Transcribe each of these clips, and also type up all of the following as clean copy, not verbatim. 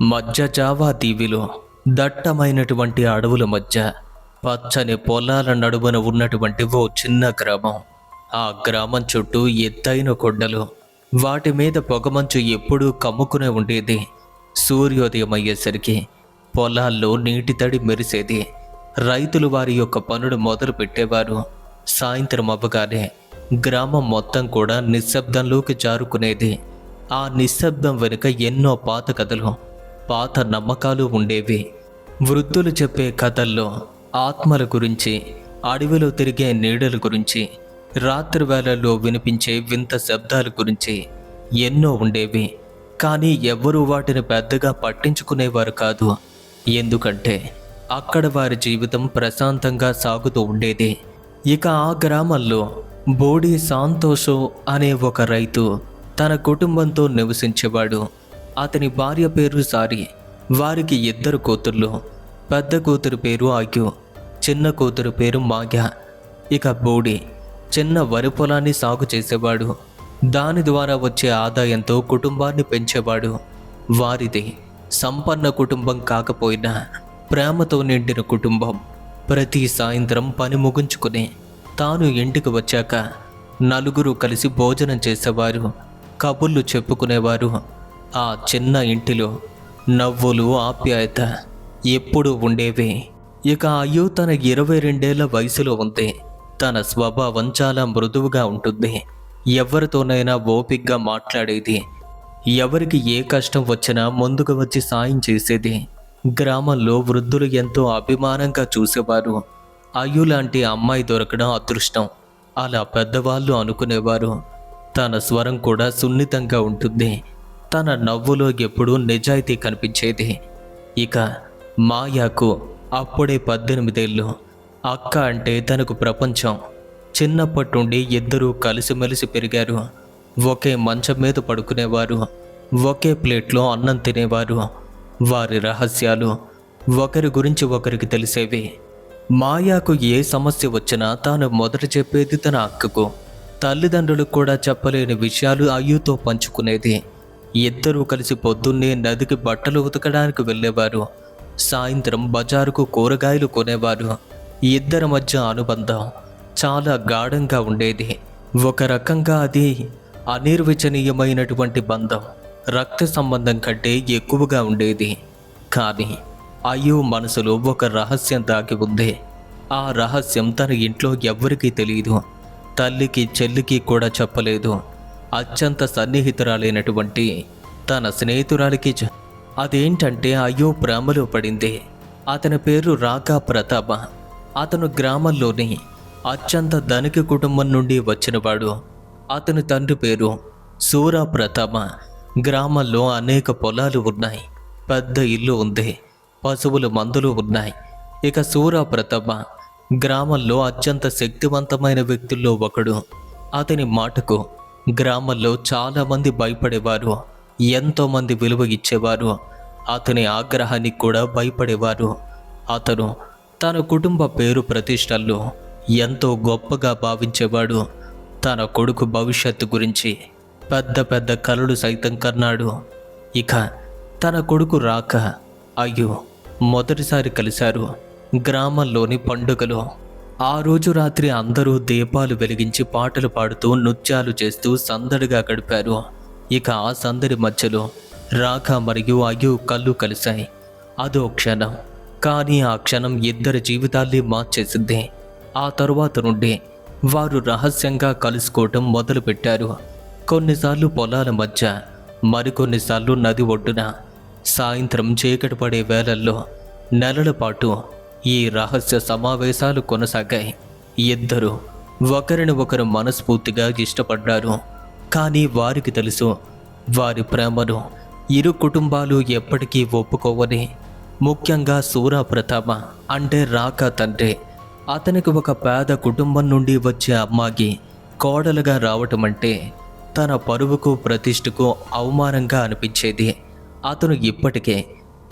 మధ్య దీవిలో దట్టమైనటువంటి అడవుల మధ్య పచ్చని పొలాల నడుమన ఉన్నటువంటి ఓ చిన్న గ్రామం. ఆ గ్రామం చుట్టూ ఎత్తైన కొండలు, వాటి మీద పొగమంచు ఎప్పుడూ కమ్ముకునే ఉండేది. సూర్యోదయం అయ్యేసరికి పొలాల్లో నీటి తడి మెరిసేది. రైతులు వారి యొక్క పనులు మొదలు పెట్టేవారు. సాయంత్రం అవ్వగానే గ్రామం మొత్తం కూడా నిశ్శబ్దంలోకి జారుకునేది. ఆ నిశ్శబ్దం వెనుక ఎన్నో పాత కథలు, పాత నమ్మకాలు ఉండేవి. వృద్ధులు చెప్పే కథల్లో ఆత్మల గురించి, అడవిలో తిరిగే నీడల గురించి, రాత్రి వేళల్లో వినిపించే వింత శబ్దాల గురించి ఎన్నో ఉండేవి. కానీ ఎవ్వరూ వాటిని పెద్దగా పట్టించుకునేవారు కాదు. ఎందుకంటే అక్కడ వారి జీవితం ప్రశాంతంగా సాగుతూ ఉండేది. ఇక ఆ గ్రామంలో బోడి సంతోషో అనే ఒక రైతు తన కుటుంబంతో నివసించేవాడు. అతని భార్య పేరు సారి. వారికి 2 కూతుర్లు. పెద్ద కూతురు పేరు ఆగ్యు, చిన్న కూతురు పేరు మాగ్య. ఇక బోడి చిన్న వరి పొలాన్ని సాగు చేసేవాడు. దాని ద్వారా వచ్చే ఆదాయంతో కుటుంబాన్ని పెంచేవాడు. వారిది సంపన్న కుటుంబం కాకపోయినా ప్రేమతో నిండిన కుటుంబం. ప్రతి సాయంత్రం పని ముగించుకుని తాను ఇంటికి వచ్చాక నలుగురు కలిసి భోజనం చేసేవారు, కబుర్లు చెప్పుకునేవారు. ఆ చిన్న ఇంటిలో నవ్వులు, ఆప్యాయత ఎప్పుడూ ఉండేవి. ఇక అయ్యో తన 22 వయసులో ఉంది. తన స్వభావం చాలా మృదువుగా ఉంటుంది. ఎవరితోనైనా ఓపిగ్గా మాట్లాడేది. ఎవరికి ఏ కష్టం వచ్చినా ముందుకు వచ్చి సాయం చేసేది. గ్రామంలో వృద్ధులు ఎంతో అభిమానంగా చూసేవారు. అయ్యు లాంటి అమ్మాయి దొరకడం అదృష్టం, అలా పెద్దవాళ్ళు అనుకునేవారు. తన స్వరం కూడా సున్నితంగా ఉంటుంది. తన నవ్వులో ఎప్పుడూ నిజాయితీ కనిపించేది. ఇక మాయాకు అప్పుడే 18 ఏళ్ళు. అక్క అంటే తనకు ప్రపంచం. చిన్నప్పటి నుండి ఇద్దరూ కలిసిమెలిసి పెరిగారు. ఒకే మంచం మీద పడుకునేవారు, ఒకే ప్లేట్లో అన్నం తినేవారు. వారి రహస్యాలు ఒకరి గురించి ఒకరికి తెలిసేవి. మాయాకు ఏ సమస్య వచ్చినా తాను మొదట చెప్పేది తన అక్కకు. తల్లిదండ్రులకు కూడా చెప్పలేని విషయాలు అయ్యూతో పంచుకునేది. ఇద్దరూ కలిసి పొద్దున్నే నదికి బట్టలు ఉతకడానికి వెళ్ళేవారు. సాయంత్రం బజారుకు కూరగాయలు కొనేవారు. ఇద్దరి మధ్య అనుబంధం చాలా గాఢంగా ఉండేది. ఒక రకంగా అది అనిర్వచనీయమైనటువంటి బంధం. రక్త సంబంధం కంటే ఎక్కువగా ఉండేది. కానీ అయ్యూ మనసులో ఒక రహస్యం దాగి ఉంది. ఆ రహస్యం తన ఇంట్లో ఎవ్వరికీ తెలియదు. తల్లికి, చెల్లికి కూడా చెప్పలేదు. అత్యంత సన్నిహితురాలైనటువంటి తన స్నేహితురాలికి అదేంటంటే అయ్యో ప్రేమలో పడింది. అతని పేరు రాకా ప్రతాప. అతను గ్రామంలోని అత్యంత ధనిక కుటుంబం నుండి వచ్చినవాడు. అతని తండ్రి పేరు సూరా ప్రతాప. గ్రామంలో అనేక పొలాలు ఉన్నాయి, పెద్ద ఇల్లు ఉంది, పశువుల మందులు ఉన్నాయి. ఇక సూరా ప్రతాప గ్రామంలో అత్యంత శక్తివంతమైన వ్యక్తుల్లో ఒకడు. అతని మాటకు గ్రామంలో చాలామంది భయపడేవారు, ఎంతోమంది విలువ ఇచ్చేవారు. అతని ఆగ్రహానికి కూడా భయపడేవారు. అతను తన కుటుంబ పేరు ప్రతిష్టల్లో ఎంతో గొప్పగా భావించేవాడు. తన కొడుకు భవిష్యత్తు గురించి పెద్ద పెద్ద కలలు సైతం కన్నాడు. ఇక తన కొడుకు రాక అయ్యో మొదటిసారి కలిశారు గ్రామంలోని పండుగలో. ఆ రోజు రాత్రి అందరూ దీపాలు వెలిగించి పాటలు పాడుతూ నృత్యాలు చేస్తూ సందడిగా గడిపారు. ఇక ఆ సందడి మధ్యలో రాక మరియు అయ్యు కళ్ళు కలిశాయి. అదో క్షణం, కానీ ఆ క్షణం ఇద్దరి జీవితాల్ని మార్చేసింది. ఆ తరువాత నుండి వారు రహస్యంగా కలుసుకోవటం మొదలుపెట్టారు. కొన్నిసార్లు పొలాల మధ్య, మరికొన్నిసార్లు నది ఒడ్డున. సాయంత్రం చీకటి పడే వేళల్లో నెలల పాటు ఈ రహస్య సమావేశాలు కొనసాగాయి. ఇద్దరు ఒకరిని ఒకరు మనస్ఫూర్తిగా ఇష్టపడ్డారు. కానీ వారికి తెలుసు, వారి ప్రేమను ఇరు కుటుంబాలు ఎప్పటికీ ఒప్పుకోవని. ముఖ్యంగా సూరా ప్రతాప అంటే రాకా తండ్రి. అతనికి ఒక పేద కుటుంబం నుండి వచ్చే అమ్మాయి కోడలుగా రావటం అంటే తన పరువుకు, ప్రతిష్టకు అవమానంగా అనిపించేది. అతను ఇప్పటికే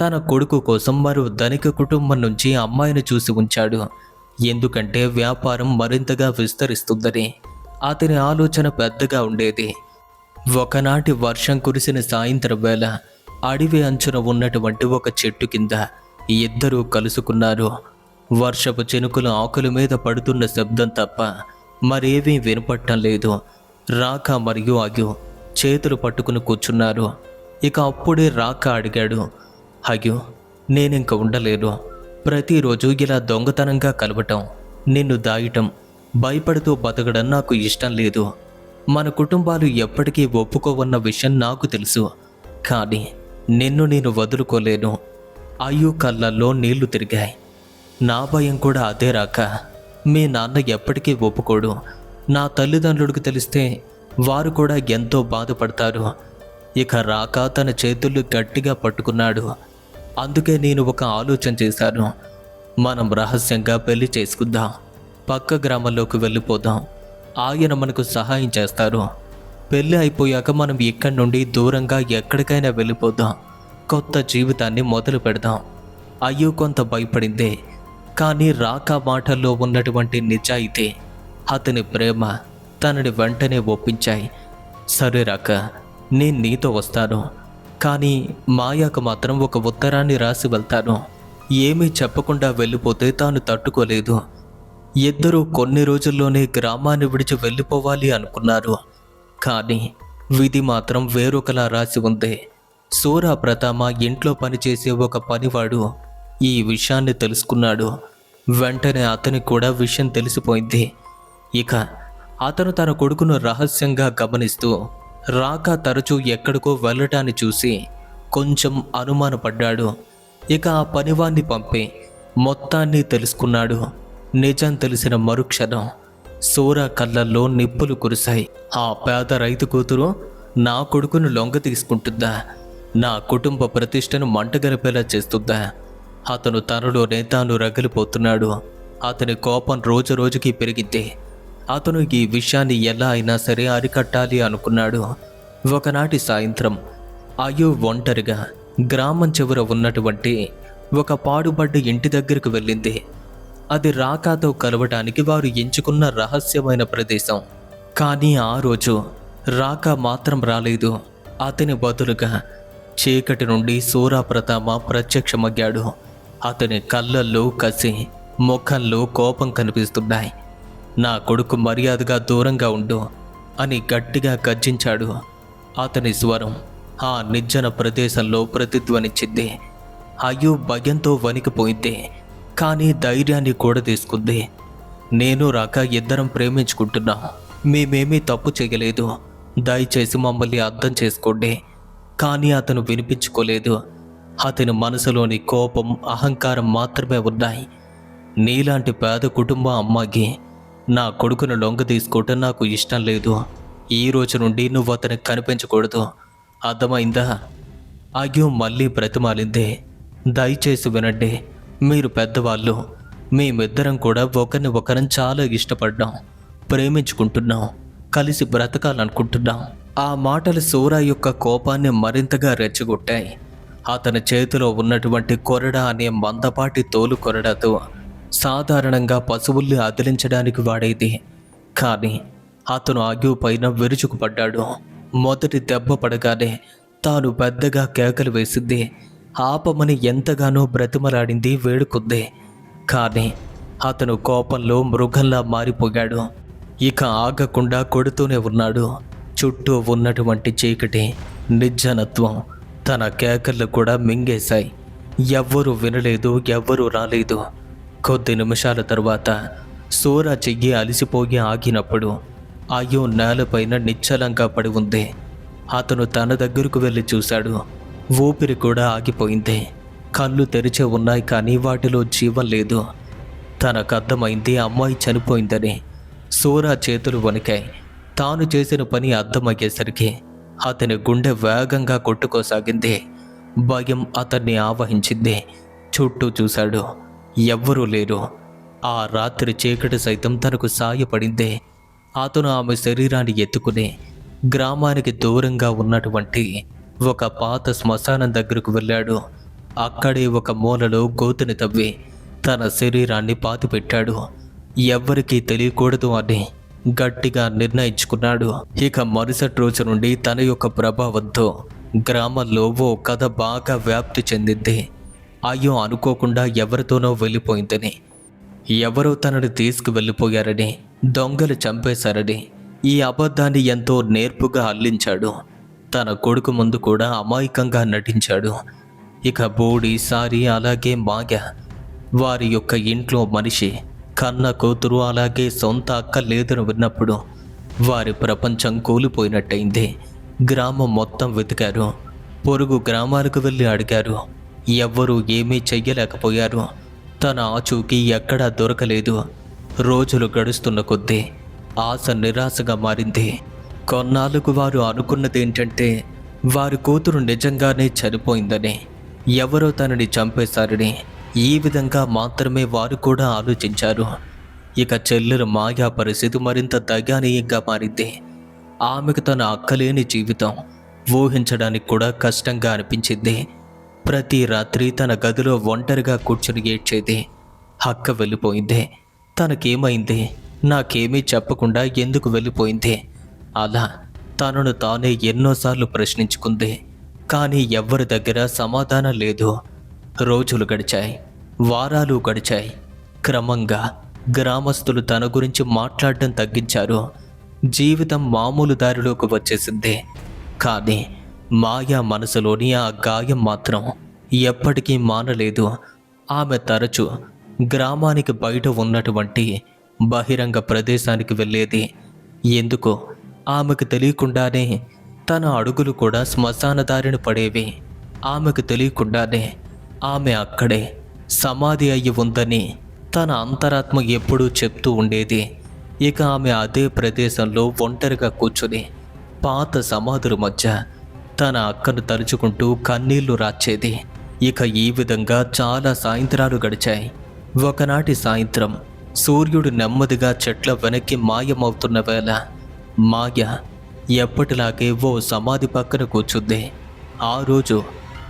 తన కొడుకు కోసం మరో ధనిక కుటుంబం నుంచి అమ్మాయిని చూసి ఉంచాడు. ఎందుకంటే వ్యాపారం మరింతగా విస్తరిస్తుందని అతని ఆలోచన పెద్దగా ఉండేది. ఒకనాటి వర్షం కురిసిన సాయంత్రం వేళ అడవి అంచున ఉన్నటువంటి ఒక చెట్టు కింద ఇద్దరూ కలుసుకున్నారు. వర్షపు చినుకులు ఆకుల మీద పడుతున్న శబ్దం తప్ప మరేమీ వినపడటం లేదు. రాక మరియు అగ్యు చేతులు పట్టుకుని కూర్చున్నారు. ఇక అప్పుడే రాక అడిగాడు, అగ్యు, నేనింక ఉండలేను. ప్రతిరోజు ఇలా దొంగతనంగా కలవటం, నిన్ను దాయటం, భయపడుతూ బతకడం నాకు ఇష్టం లేదు. మన కుటుంబాలు ఎప్పటికీ ఒప్పుకోవన్న విషయం నాకు తెలుసు. కానీ నిన్ను నేను వదులుకోలేను. అయ్యు కళ్ళల్లో నీళ్లు తిరిగాయి. నా భయం కూడా అదే రాక. మీ నాన్న ఎప్పటికీ ఒప్పుకోడు. నా తల్లిదండ్రులకు తెలిస్తే వారు కూడా ఎంతో బాధపడతారు. ఇక రాక తన చేతులు గట్టిగా పట్టుకున్నాడు. అందుకే నేను ఒక ఆలోచన చేశాను. మనం రహస్యంగా పెళ్లి చేసుకుందాం. పక్క గ్రామంలోకి వెళ్ళిపోదాం. ఆయన మనకు సహాయం చేస్తారు. పెళ్ళి అయిపోయాక మనం ఇక్కడి నుండి దూరంగా ఎక్కడికైనా వెళ్ళిపోదాం. కొత్త జీవితాన్ని మొదలు పెడదాం. అయ్యో కొంత భయపడిందే. కానీ రాక మాటల్లో ఉన్నటువంటి నిజాయితీ, అతని ప్రేమ తనని వెంటనే ఒప్పించాయి. సరే రాక, నేను నీతో వస్తాను. కానీ మాయాకు మాత్రం ఒక ఉత్తరాన్ని రాసి వెళ్తాను. ఏమీ చెప్పకుండా వెళ్ళిపోతే తాను తట్టుకోలేదు. ఇద్దరూ కొన్ని రోజుల్లోనే గ్రామాన్ని విడిచి వెళ్ళిపోవాలి అనుకున్నారు. కానీ విధి మాత్రం వేరొకలా రాసి ఉంది. సూరా ప్రతామ ఇంట్లో పనిచేసే ఒక పనివాడు ఈ విషయాన్ని తెలుసుకున్నాడు. వెంటనే అతనికి కూడా విషయం తెలిసిపోయింది. ఇక అతను తన కొడుకును రహస్యంగా గమనిస్తూ రాక తరచూ ఎక్కడికో వెళ్ళటాన్ని చూసి కొంచెం అనుమానపడ్డాడు. ఇక ఆ పనివాణ్ణి పంపి మొత్తాన్ని తెలుసుకున్నాడు. నిజం తెలిసిన మరుక్షణం సూరా కళ్ళల్లో నిప్పులు కురిశాయి. ఆ పేద రైతు కూతురు నా కొడుకును లొంగ తీసుకుంటుందా? నా కుటుంబ ప్రతిష్టను మంటగలిపేలా చేస్తుందా? అతను తనలోనే తాను రగిలిపోతున్నాడు. అతని కోపం రోజు రోజుకి పెరిగింది. అతను ఈ విషయాన్ని ఎలా అయినా సరే అరికట్టాలి అనుకున్నాడు. ఒకనాటి సాయంత్రం అయ్యు ఒంటరిగా గ్రామం చివర ఉన్నటువంటి ఒక పాడుబడ్డ ఇంటి దగ్గరకు వెళ్ళింది. అది రాకాతో కలవటానికి వారు ఎంచుకున్న రహస్యమైన ప్రదేశం. కానీ ఆ రోజు రాక మాత్రం రాలేదు. అతని బదులుగా చీకటి నుండి సూరా ప్రతామ ప్రత్యక్షమయ్యాడు. అతని కళ్ళల్లో కసి, ముఖంలో కోపం కనిపిస్తున్నాయి. నా కొడుకు మర్యాదగా దూరంగా ఉండు అని గట్టిగా గర్జించాడు. అతని స్వరం ఆ నిర్జన ప్రదేశంలో ప్రతిధ్వనించింది. అయ్యో భయంతో వణికిపోయింది. కానీ ధైర్యాన్ని కూడా తీసుకుంది. నేను రాక ఇద్దరం ప్రేమించుకుంటున్నాం. మేమేమీ తప్పు చేయలేదు. దయచేసి మమ్మల్ని అర్థం చేసుకోండి. కానీ అతను వినిపించుకోలేదు. అతని మనసులోని కోపం, అహంకారం మాత్రమే ఉన్నాయి. నీలాంటి పేద కుటుంబ అమ్మాయికి నా కొడుకును లొంగ తీసుకోవటం నాకు ఇష్టం లేదు. ఈ రోజు నుండి నువ్వు అతనికి కనిపించకూడదు. అర్థమైందా? అయ్యో మళ్ళీ బ్రతిమాలిందే. దయచేసి వినండి. మీరు పెద్దవాళ్ళు. మేమిద్దరం కూడా ఒకరిని ఒకరం చాలా ఇష్టపడ్డాం, ప్రేమించుకుంటున్నాం, కలిసి బ్రతకాలనుకుంటున్నాం. ఆ మాటలు సూరా యొక్క కోపాన్ని మరింతగా రెచ్చగొట్టాయి. అతని చేతిలో ఉన్నటువంటి కొరడా అనే మందపాటి తోలు కొరడాతో సాధారణంగా పశువుల్ని అదిలించడానికి వాడేది. కానీ అతను అగ్యు పైన విరుచుకుపడ్డాడు. మొదటి దెబ్బ పడగానే తాను పెద్దగా కేకలు వేసింది. ఆపమని ఎంతగానో బ్రతిమలాడింది, వేడుకుంది. కానీ అతను కోపంలో మృగంలా మారిపోయాడు. ఇక ఆగకుండా కొడుతూనే ఉన్నాడు. చుట్టూ ఉన్నటువంటి చీకటి, నిర్జనత్వం తన కేకలు కూడా మింగేశాయి. ఎవ్వరూ వినలేదు, ఎవ్వరూ రాలేదు. కొద్ది నిమిషాల తరువాత సూరా చెయ్యి అలిసిపోయి ఆగినప్పుడు అయ్యో నేలపైన నిశ్చలంగా పడి ఉంది. అతను తన దగ్గరకు వెళ్ళి చూశాడు. ఊపిరి కూడా ఆగిపోయింది. కళ్ళు తెరిచే ఉన్నాయి, కానీ వాటిలో జీవం లేదు. తనకు అర్థమైంది అమ్మాయి చనిపోయిందని. సూరా చేతులు వణికాయి. తాను చేసిన పని అర్థమయ్యేసరికి అతని గుండె వేగంగా కొట్టుకోసాగింది. భయం అతన్ని ఆవహించింది. చుట్టూ చూశాడు. ఎవ్వరూ లేరు. ఆ రాత్రి చీకటి సైతం తనకు సాయపడింది. అతను ఆమె శరీరాన్ని ఎత్తుకుని గ్రామానికి దూరంగా ఉన్నటువంటి ఒక పాత శ్మశానం దగ్గరకు వెళ్ళాడు. అక్కడే ఒక మూలలో గోతుని తవ్వి తన శరీరాన్ని పాతిపెట్టాడు. ఎవ్వరికీ తెలియకూడదు అని గట్టిగా నిర్ణయించుకున్నాడు. ఇక మరుసటి రోజు నుండి తన యొక్క ప్రభావంతో గ్రామంలో ఓ కథ బాగా వ్యాప్తి చెందింది. అయ్యో అనుకోకుండా ఎవరితోనో వెళ్ళిపోయిందని, ఎవరో తనని తీసుకువెళ్ళిపోయారని, దొంగలు చంపేశారని ఈ అబద్ధాన్ని ఎంతో నేర్పుగా అల్లించాడు. తన కొడుకు ముందు కూడా అమాయకంగా నటించాడు. ఇక బోడి, సారి, అలాగే మాయ, వారి యొక్క ఇంట్లో మనిషి, కన్న కూతురు, అలాగే సొంత అక్క లేదని విన్నప్పుడు వారి ప్రపంచం కూలిపోయినట్టయింది. గ్రామం మొత్తం వెతికారు. పొరుగు గ్రామాలకు వెళ్ళి అడిగారు. ఎవ్వరూ ఏమీ చెయ్యలేకపోయారు. తన ఆచూకీ ఎక్కడా దొరకలేదు. రోజులు గడుస్తున్న కొద్దీ ఆశ నిరాశగా మారింది. కొన్నాళ్ళకు వారు అనుకున్నదేంటంటే వారి కూతురు నిజంగానే చనిపోయిందని, ఎవరో తనని చంపేశారని. ఈ విధంగా మాత్రమే వారు కూడా ఆలోచించారు. ఇక చెల్లెలు మాయా పరిస్థితి మరింత దయానీయంగా మారింది. ఆమెకు తన అక్కలేని జీవితం ఊహించడానికి కూడా కష్టంగా అనిపించింది. ప్రతి రాత్రి తన గదిలో ఒంటరిగా కూర్చుని ఏడ్చేది. అక్క వెళ్ళిపోయింది, తనకేమైంది, నాకేమీ చెప్పకుండా ఎందుకు వెళ్ళిపోయింది, అలా తనను తానే ఎన్నోసార్లు ప్రశ్నించుకుంది. కానీ ఎవ్వరి దగ్గర సమాధానం లేదు. రోజులు గడిచాయి, వారాలు గడిచాయి. క్రమంగా గ్రామస్తులు తన గురించి మాట్లాడడం తగ్గించారు. జీవితం మామూలు దారిలోకి వచ్చేసింది. కానీ మాయా మనసులోని ఆ గాయం మాత్రం ఎప్పటికీ మానలేదు. ఆమె తరచూ గ్రామానికి బయట ఉన్నటువంటి బహిరంగ ప్రదేశానికి వెళ్ళేది. ఎందుకో ఆమెకు తెలియకుండానే తన అడుగులు కూడా శ్మశాన దారిన పడేవి. ఆమెకు తెలియకుండానే ఆమె అక్కడే సమాధి అయ్యి ఉందని తన అంతరాత్మ ఎప్పుడూ చెప్తూ ఉండేది. ఇక ఆమె అదే ప్రదేశంలో ఒంటరిగా కూర్చుని పాత సమాధుల మధ్య తన అక్కను తలుచుకుంటూ కన్నీళ్లు రాచేది. ఇక ఈ విధంగా చాలా సాయంత్రాలు గడిచాయి. ఒకనాటి సాయంత్రం సూర్యుడు నెమ్మదిగా చెట్ల వెనక్కి మాయమవుతున్న వేళ మాయ ఎప్పటిలాగే ఓ సమాధి పక్కన కూర్చుంది. ఆ రోజు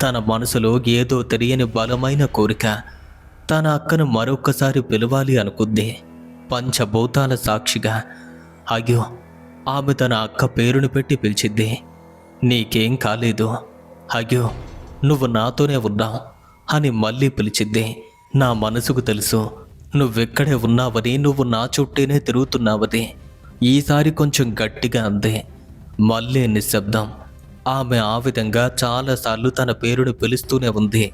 తన మనసులో ఏదో తెలియని బలమైన కోరిక. తన అక్కను మరొక్కసారి పిలవాలి అనుకుంది. పంచభూతాల సాక్షిగా. అయ్యో, ఆమె తన అక్క పేరును పెట్టి పిలిచింది. నీకేం కాలేదు, అయ్యో నువ్వు నాతోనే ఉన్నావు అని మళ్ళీ పిలిచింది. నా మనసుకు తెలుసు నువ్వెక్కడే ఉన్నావని, నువ్వు నా చుట్టేనే తిరుగుతున్నావని. ఈసారి కొంచెం గట్టిగా అంది. మళ్ళీ నిశ్శబ్దం. ఆమె ఆ విధంగా చాలాసార్లు తన పేరును పిలుస్తూనే ఉంది.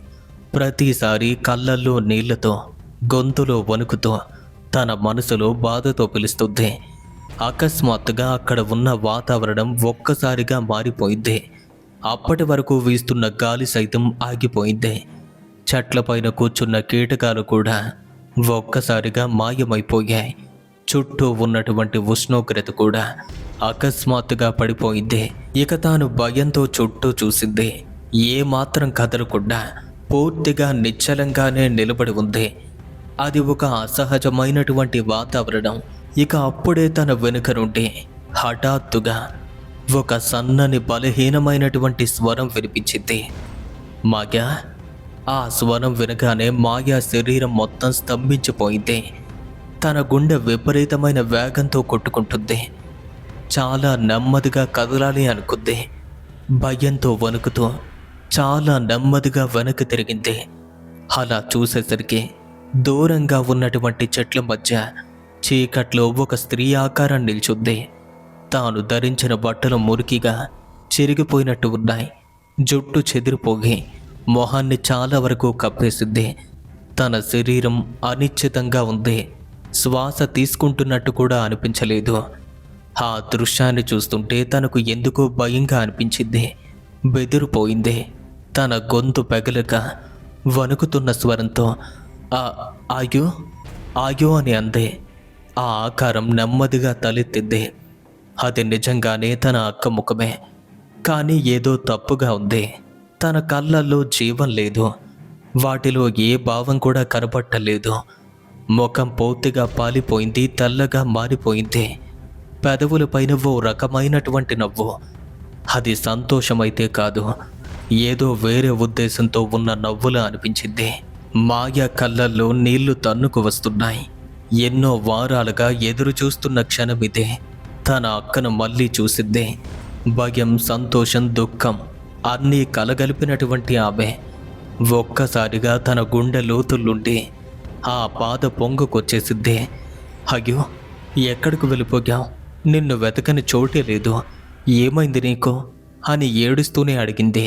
ప్రతిసారి కళ్ళల్లో నీళ్లతో, గొంతులో వణుకుతో, తన మనసులో బాధతో పిలుస్తుంది. అకస్మాత్తుగా అక్కడ ఉన్న వాతావరణం ఒక్కసారిగా మారిపోయింది. అప్పటి వరకు వీస్తున్న గాలి సైతం ఆగిపోయింది. చెట్లపైన కూర్చున్న కీటకాలు కూడా ఒక్కసారిగా మాయమైపోయాయి. చుట్టూ ఉన్నటువంటి ఉష్ణోగ్రత కూడా అకస్మాత్తుగా పడిపోయింది. ఇక తాను భయంతో చుట్టూ చూసింది. ఏమాత్రం కదలకుండా పూర్తిగా నిశ్చలంగానే నిలబడి ఉంది. అది ఒక అసహజమైనటువంటి వాతావరణం. ఇక అప్పుడే తన వెనుక నుండి హఠాత్తుగా ఒక సన్నని బలహీనమైనటువంటి స్వరం వినిపించింది. మాయా. ఆ స్వరం వినగానే మాయా శరీరం మొత్తం స్తంభించిపోయింది. తన గుండె విపరీతమైన వేగంతో కొట్టుకుంటుంది. చాలా నెమ్మదిగా కదలాలి అనుకుంది. భయంతో వణుకుతూ చాలా నెమ్మదిగా వెనక్కి తిరిగింది. అలా చూసేసరికి దూరంగా ఉన్నటువంటి చెట్ల మధ్య చీకట్లో ఒక స్త్రీ ఆకారం నిల్చుంది. తాను ధరించిన బట్టలు మురికిగా చిరిగిపోయినట్టు ఉన్నాయి. జుట్టు చెదిరిపోగి మొహాన్ని చాలా వరకు కప్పేసింది. తన శరీరం అనిశ్చితంగా ఉంది. శ్వాస తీసుకుంటున్నట్టు కూడా అనిపించలేదు. ఆ దృశ్యాన్ని చూస్తుంటే తనకు ఎందుకో భయంగా అనిపించింది. బెదిరిపోయింది. తన గొంతు పెగలక వణుకుతున్న స్వరంతో ఆయ్యో ఆయ్యో అని అంది. ఆ ఆకారం నెమ్మదిగా తలెత్తింది. అది నిజంగానే తన అక్క ముఖమే. కానీ ఏదో తప్పుగా ఉంది. తన కళ్ళల్లో జీవం లేదు. వాటిలో ఏ భావం కూడా కనపట్టలేదు. ముఖం పూర్తిగా పాలిపోయింది, తెల్లగా మారిపోయింది. పెదవులపైన ఓ రకమైనటువంటి నవ్వు. అది సంతోషమైతే కాదు, ఏదో వేరే ఉద్దేశంతో ఉన్న నవ్వులా అనిపించింది. మాయ కళ్ళల్లో నీళ్లు తన్నుకు వస్తున్నాయి. ఎన్నో వారాలుగా ఎదురు చూస్తున్న క్షణమిదే. తన అక్కను మళ్ళీ చూసింది. భయం, సంతోషం, దుఃఖం అన్నీ కలగలిపినటువంటి ఆమె ఒక్కసారిగా తన గుండె లోతుల్లుండి ఆ బాధ పొంగుకొచ్చేసిద్ది. అయ్యో, ఎక్కడికి వెళ్ళిపోయావు? నిన్ను వెతకని చోటే లేదు, ఏమైంది నీకు అని ఏడుస్తూనే అడిగింది.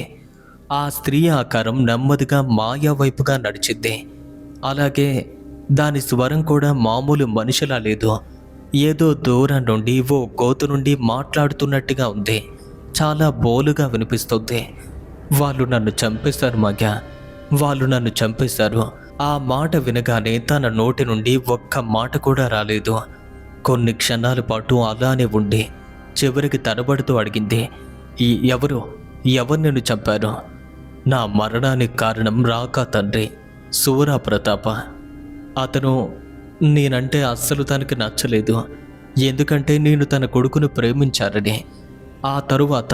ఆ స్త్రీ ఆకారం నెమ్మదిగా మాయా వైపుగా నడిచింది. అలాగే దాని స్వరం కూడా మామూలు మనిషిలా లేదు. ఏదో దూరం నుండి ఓ గోతు నుండి మాట్లాడుతున్నట్టుగా ఉంది. చాలా బోలుగా వినిపిస్తుంది. వాళ్ళు నన్ను చంపేశారు మగా, వాళ్ళు నన్ను చంపేశారు. ఆ మాట వినగానే తన నోటి నుండి ఒక్క మాట కూడా రాలేదు. కొన్ని క్షణాల పాటు అలానే ఉండి చివరికి తడబడుతూ అడిగింది, ఎవరు నిన్ను చంపారు? నా మరణానికి కారణం రాకా తండ్రి సూరా ప్రతాప. అతను నేనంటే అస్సలు తనకి నచ్చలేదు, ఎందుకంటే నేను తన కొడుకును ప్రేమించారని. ఆ తరువాత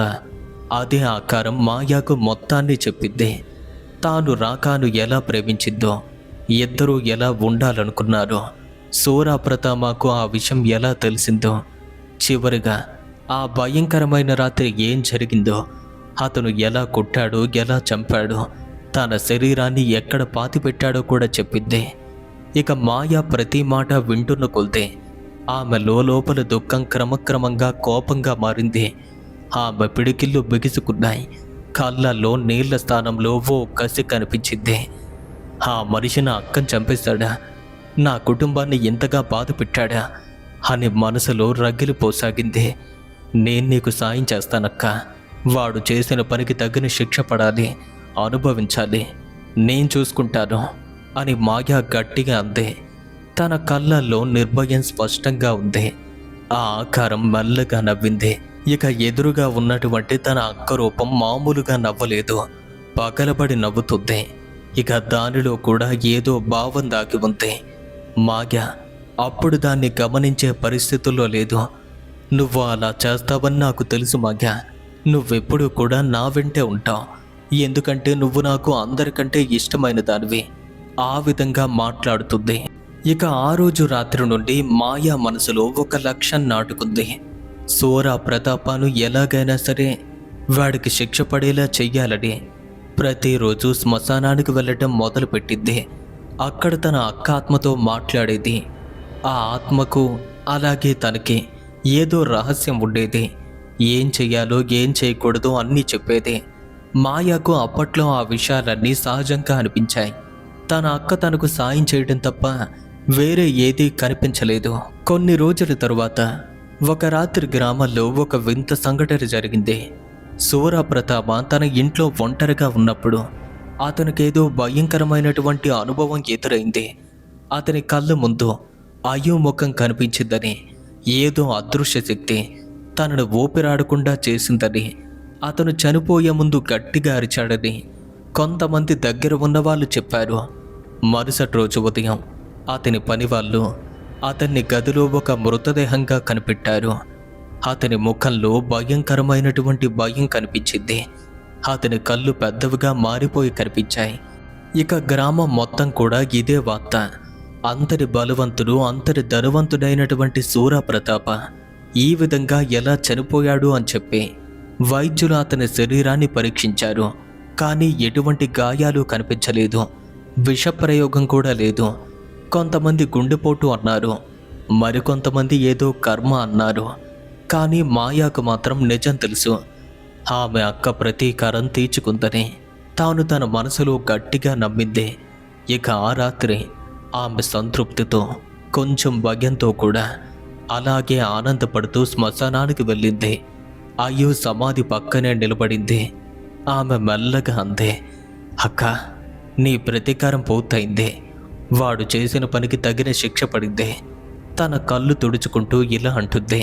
అదే ఆకారం మాయాకు మొత్తాన్ని చెప్పింది. తాను రాకాను ఎలా ప్రేమించిందో, ఇద్దరూ ఎలా ఉండాలనుకున్నారో, సూరా ప్రతాపకు ఆ విషయం ఎలా తెలిసిందో, చివరిగా ఆ భయంకరమైన రాత్రి ఏం జరిగిందో, అతను ఎలా కొట్టాడో, ఎలా చంపాడో, తన శరీరాన్ని ఎక్కడ పాతిపెట్టాడో కూడా చెప్పింది. ఇక మాయా ప్రతి మాట వింటున్న కొల్తే ఆమె లోపల దుఃఖం క్రమక్రమంగా కోపంగా మారింది. ఆమె పిడికిళ్ళు బిగుసుకున్నాయి. కళ్ళల్లో నీళ్ల స్థానంలో ఓ కసి కనిపించింది. ఆ మనిషి నా అక్కను చంపేశాడా? నా కుటుంబాన్ని ఎంతగా బాధ పెట్టాడా అని మనసులో రగిలిపోసాగింది. నేను నీకు సాయం చేస్తానక్క. వాడు చేసిన పనికి తగిన శిక్ష పడాలి, అనుభవించాలి, నేను చూసుకుంటాను అని మాయా గట్టిగా అంది. తన కళ్ళల్లో నిర్భయం స్పష్టంగా ఉంది. ఆ ఆకారం మెల్లగా నవ్వింది. ఇక ఎదురుగా ఉన్నటువంటి తన అక్క రూపం మామూలుగా నవ్వలేదు, పగలబడి నవ్వుతుంది. ఇక దానిలో కూడా ఏదో భావం దాగి ఉంది. మాయా అప్పుడు దాన్ని గమనించే పరిస్థితుల్లో లేదు. నువ్వు అలా చేస్తావని నాకు తెలుసు మాయా. నువ్వెప్పుడు కూడా నా వెంటే ఉంటావు, ఎందుకంటే నువ్వు నాకు అందరికంటే ఇష్టమైన దానివి. ఆ విధంగా మాట్లాడుతుంది. ఇక ఆ రోజు రాత్రి నుండి మాయా మనసులో ఒక లక్ష్యం నాటుకుంది. సూరా ప్రతాపను ఎలాగైనా సరే వాడికి శిక్ష పడేలా చెయ్యాలని ప్రతిరోజు శ్మశానానికి వెళ్ళటం మొదలుపెట్టింది. అక్కడ తన అక్క ఆత్మతో మాట్లాడేది. ఆ ఆత్మకు అలాగే తనకి ఏదో రహస్యం ఉండేది. ఏం చెయ్యాలో ఏం చేయకూడదో అన్నీ చెప్పేది. మాయాకు అప్పట్లో ఆ విషయాలన్నీ సహజంగా అనిపించాయి. తన అక్క తనకు సాయం చేయడం తప్ప వేరే ఏదీ కనిపించలేదు. కొన్ని రోజుల తరువాత ఒక రాత్రి గ్రామంలో ఒక వింత సంఘటన జరిగింది. సూరా ప్రతాప తన ఇంట్లో ఒంటరిగా ఉన్నప్పుడు అతనికేదో భయంకరమైనటువంటి అనుభవం ఎదురైంది. అతని కళ్ళ ముందు అయ్యో ముఖం కనిపించిందని, ఏదో అదృశ్య శక్తి తనను ఊపిరాడకుండా చేసిందని, అతను చనిపోయే ముందు గట్టిగా అరిచాడని కొంతమంది దగ్గర ఉన్నవాళ్ళు చెప్పారు. మరుసటి రోజు ఉదయం అతని పనివాళ్ళు అతన్ని గదిలో ఒక మృతదేహంగా కనిపెట్టారు. అతని ముఖంలో భయంకరమైనటువంటి భయం కనిపించింది. అతని కళ్ళు పెద్దవిగా మారిపోయి కనిపించాయి. ఇక గ్రామం మొత్తం కూడా ఇదే వార్త. అంతటి బలవంతుడు, అంతటి ధనవంతుడైనటువంటి సూరా ప్రతాప ఈ విధంగా ఎలా చనిపోయాడు అని చెప్పి వైద్యులు అతని శరీరాన్ని పరీక్షించారు. కానీ ఎటువంటి గాయాలు కనిపించలేదు, విషప్రయోగం కూడా లేదు. కొంతమంది గుండెపోటు అన్నారు, మరికొంతమంది ఏదో కర్మ అన్నారు. కానీ మాయాకు మాత్రం నిజం తెలుసు. ఆమె అక్క ప్రతీకారం తీర్చుకుందని తాను తన మనసులో గట్టిగా నమ్మింది. ఇక ఆ రాత్రి ఆమె సంతృప్తితో, కొంచెం భయంతో కూడా అలాగే ఆనందపడుతూ శ్మశానానికి వెళ్ళింది. అయ్యో సమాధి పక్కనే నిలబడింది. ఆమె మెల్లగా అందే, అక్క, నీ ప్రతీకారం పూర్తయింది. వాడు చేసిన పనికి తగిన శిక్ష పడింది. తన కళ్ళు తుడుచుకుంటూ ఇలా అంటుంది,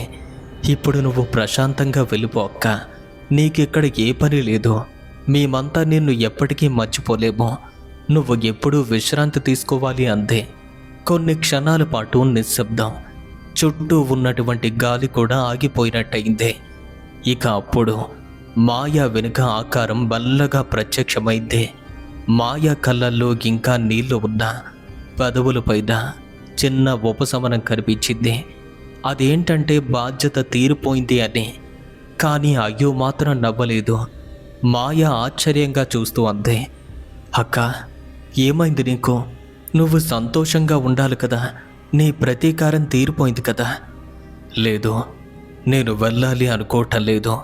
ఇప్పుడు నువ్వు ప్రశాంతంగా వెళ్ళిపో అక్క. నీకిక్కడ ఏ పని లేదు. మేమంతా నిన్ను ఎప్పటికీ మర్చిపోలేము. నువ్వు ఎప్పుడూ విశ్రాంతి తీసుకోవాలి అంతే. కొన్ని క్షణాల పాటు నిశ్శబ్దం. చుట్టూ ఉన్నటువంటి గాలి కూడా ఆగిపోయినట్టయింది. ఇక అప్పుడు మాయా వెనుక ఆకారం బల్లగా ప్రత్యక్షమైంది. మాయా కళ్ళల్లో ఇంకా నీళ్లు ఉన్నా పెదవులపైన చిన్న ఉపశమనం కనిపించింది. అదేంటంటే బాధ్యత తీరిపోయింది అని. కానీ అయ్యో మాత్రం నవ్వలేదు. మాయ ఆశ్చర్యంగా చూస్తూ అంది. అక్క, ఏమైంది నీకు? నువ్వు సంతోషంగా ఉండాలి కదా, నీ ప్రతీకారం తీరిపోయింది కదా. లేదు, నేను వెళ్ళాలి అనుకోవటం లేదు.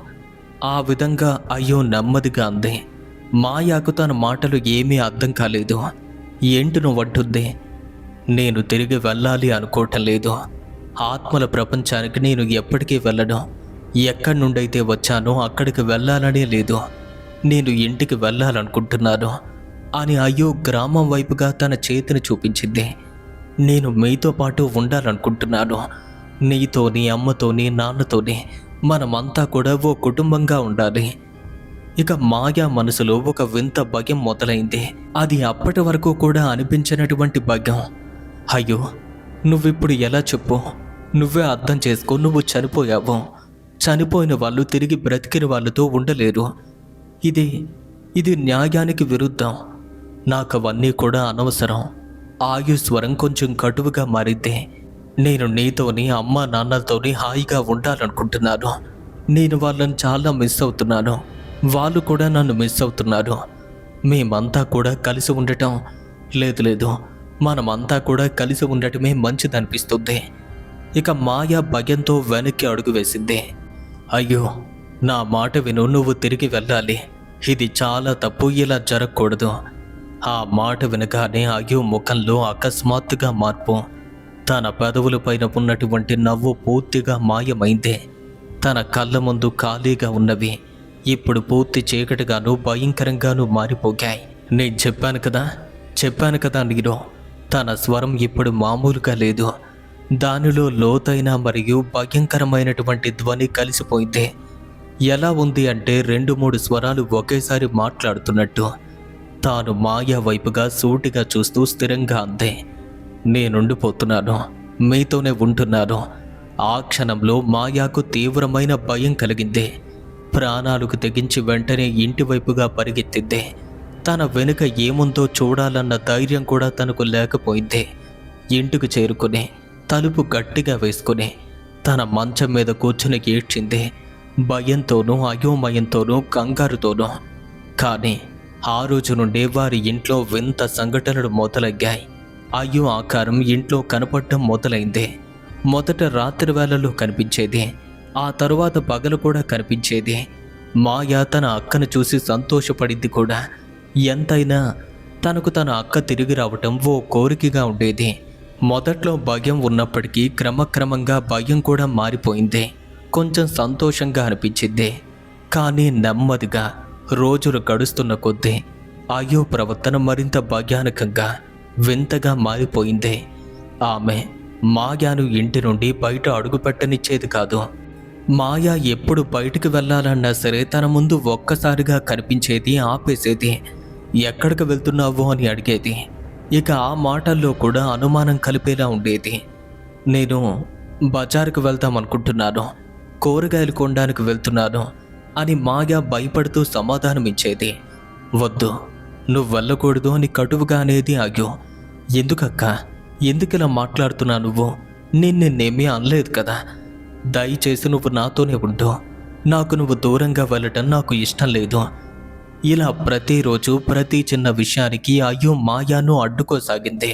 ఆ విధంగా అయ్యో నెమ్మదిగా అంది. మాయాకు తన మాటలు ఏమీ అర్థం కాలేదు. ఏంటి నువ్వంటుంది? నేను తిరిగి వెళ్ళాలి అనుకోవటం లేదు. ఆత్మల ప్రపంచానికి నేను ఎప్పటికీ వెళ్ళను. ఎక్కడి నుండైతే వచ్చానో అక్కడికి వెళ్ళాలనే లేదు. నేను ఇంటికి వెళ్ళాలనుకుంటున్నాను అని అయ్యో గ్రామం వైపుగా తన చేతిని చూపించింది. నేను మీతో పాటు ఉండాలనుకుంటున్నాను. నీతోని, అమ్మతోని, నాన్నతోని మనమంతా కూడా ఓ కుటుంబంగా ఉండాలి. ఇక మాయా మనసులో ఒక వింత భయం మొదలైంది. అది అప్పటి వరకు కూడా అనిపించినటువంటి భయం. అయ్యో, నువ్విప్పుడు ఎలా చెప్పు? నువ్వే అర్థం చేసుకో. నువ్వు చనిపోయావు. చనిపోయిన వాళ్ళు తిరిగి బ్రతికిన వాళ్ళతో ఉండలేరు. ఇది న్యాయానికి విరుద్ధం. నాకు అవన్నీ కూడా అనవసరం. ఆయుస్వరం కొంచెం కటువుగా మారింది. నేను నీతోని, అమ్మ నాన్నలతోని హాయిగా ఉండాలనుకుంటున్నాను. నేను వాళ్ళని చాలా మిస్ అవుతున్నాను. వాళ్ళు కూడా నన్ను మిస్ అవుతున్నారు. మేమంతా కూడా కలిసి ఉండటం లేదు. మనమంతా కూడా కలిసి ఉండటమే మంచిదనిపిస్తుంది. ఇక మాయ భయంతో వెనక్కి అడుగు వేసింది. అయ్యో, నా మాట విను. నువ్వు తిరిగి వెళ్ళాలి. ఇది చాలా తప్పు. ఇలా జరగకూడదు. ఆ మాట వినగానే అయ్యో ముఖంలో అకస్మాత్తుగా మార్పు. తన పెదవులపైన ఉన్నటువంటి నవ్వు పూర్తిగా మాయమైంది. తన కళ్ళ ముందు ఖాళీగా ఉన్నవి ఇప్పుడు పూర్తి చీకటిగాను భయంకరంగాను మారిపోయాయి. నేను చెప్పాను కదా నీలో. తన స్వరం ఇప్పుడు మామూలుగా లేదు. దానిలో లోతైన మరియు భయంకరమైనటువంటి ధ్వని కలిసిపోయింది. ఎలా ఉంది అంటే 2-3 స్వరాలు ఒకేసారి మాట్లాడుతున్నట్టు. తాను మాయా వైపుగా సూటిగా చూస్తూ స్థిరంగా అంది. నేనుండిపోతున్నాను, మీతోనే ఉంటున్నాను. ఆ క్షణంలో మాయాకు తీవ్రమైన భయం కలిగింది. ప్రాణాలకు తెగించి వెంటనే ఇంటి వైపుగా పరిగెత్తింది. తన వెనుక ఏముందో చూడాలన్న ధైర్యం కూడా తనకు లేకపోయింది. ఇంటికి చేరుకుని తలుపు గట్టిగా వేసుకుని తన మంచం మీద కూర్చుని ఏడ్చింది. భయంతోనూ, అయోమయంతోనూ, కంగారుతోనూ. కానీ ఆ రోజు నుండి వారి ఇంట్లో వింత సంఘటనలు మొదలయ్యాయి. అయ్యో ఆకారం ఇంట్లో కనపడటం మొదలైంది. మొదట రాత్రి వేళల్లో కనిపించేది, ఆ తరువాత పగలు కూడా కనిపించేది. మాయ తన అక్కను చూసి సంతోషపడింది కూడా. ఎంతైనా తనకు తన అక్క తిరిగి రావటం ఓ కోరికగా ఉండేది. మొదట్లో భయం ఉన్నప్పటికీ క్రమక్రమంగా భయం కూడా మారిపోయింది. కొంచెం సంతోషంగా అనిపించింది. కానీ నెమ్మదిగా రోజులు గడుస్తున్న కొద్దీ అయ్యో ప్రవర్తన మరింత భయానకంగా, వింతగా మారిపోయింది. ఆమె మాయాను ఇంటి నుండి బయట అడుగుపెట్టనిచ్చేది కాదు. మాయ ఎప్పుడు బయటికి వెళ్ళాలన్నా సరే తన ముందు ఒక్కసారిగా కనిపించేది, ఆపేసేది. ఎక్కడికి వెళ్తున్నావు అని అడిగేది. ఇక ఆ మాటల్లో కూడా అనుమానం కలిపేలా ఉండేది. నేను బజారుకు వెళ్తామనుకుంటున్నాను, కూరగాయలు కొనడానికి వెళ్తున్నాను అని మాయ భయపడుతూ సమాధానమిచ్చేది. వద్దు, నువ్వు వెళ్ళకూడదు అని కటువుగా అనేది. అయ్యో, ఎందుకక్క, ఎందుకిలా మాట్లాడుతున్నా నువ్వు? నిన్నేమీ అనలేదు కదా. దయచేసి నువ్వు నాతోనే ఉండు. నాకు నువ్వు దూరంగా వెళ్ళటం నాకు ఇష్టం లేదు. ఇలా ప్రతిరోజు ప్రతి చిన్న విషయానికి అయ్యో మాయాను అడ్డుకోసాగింది.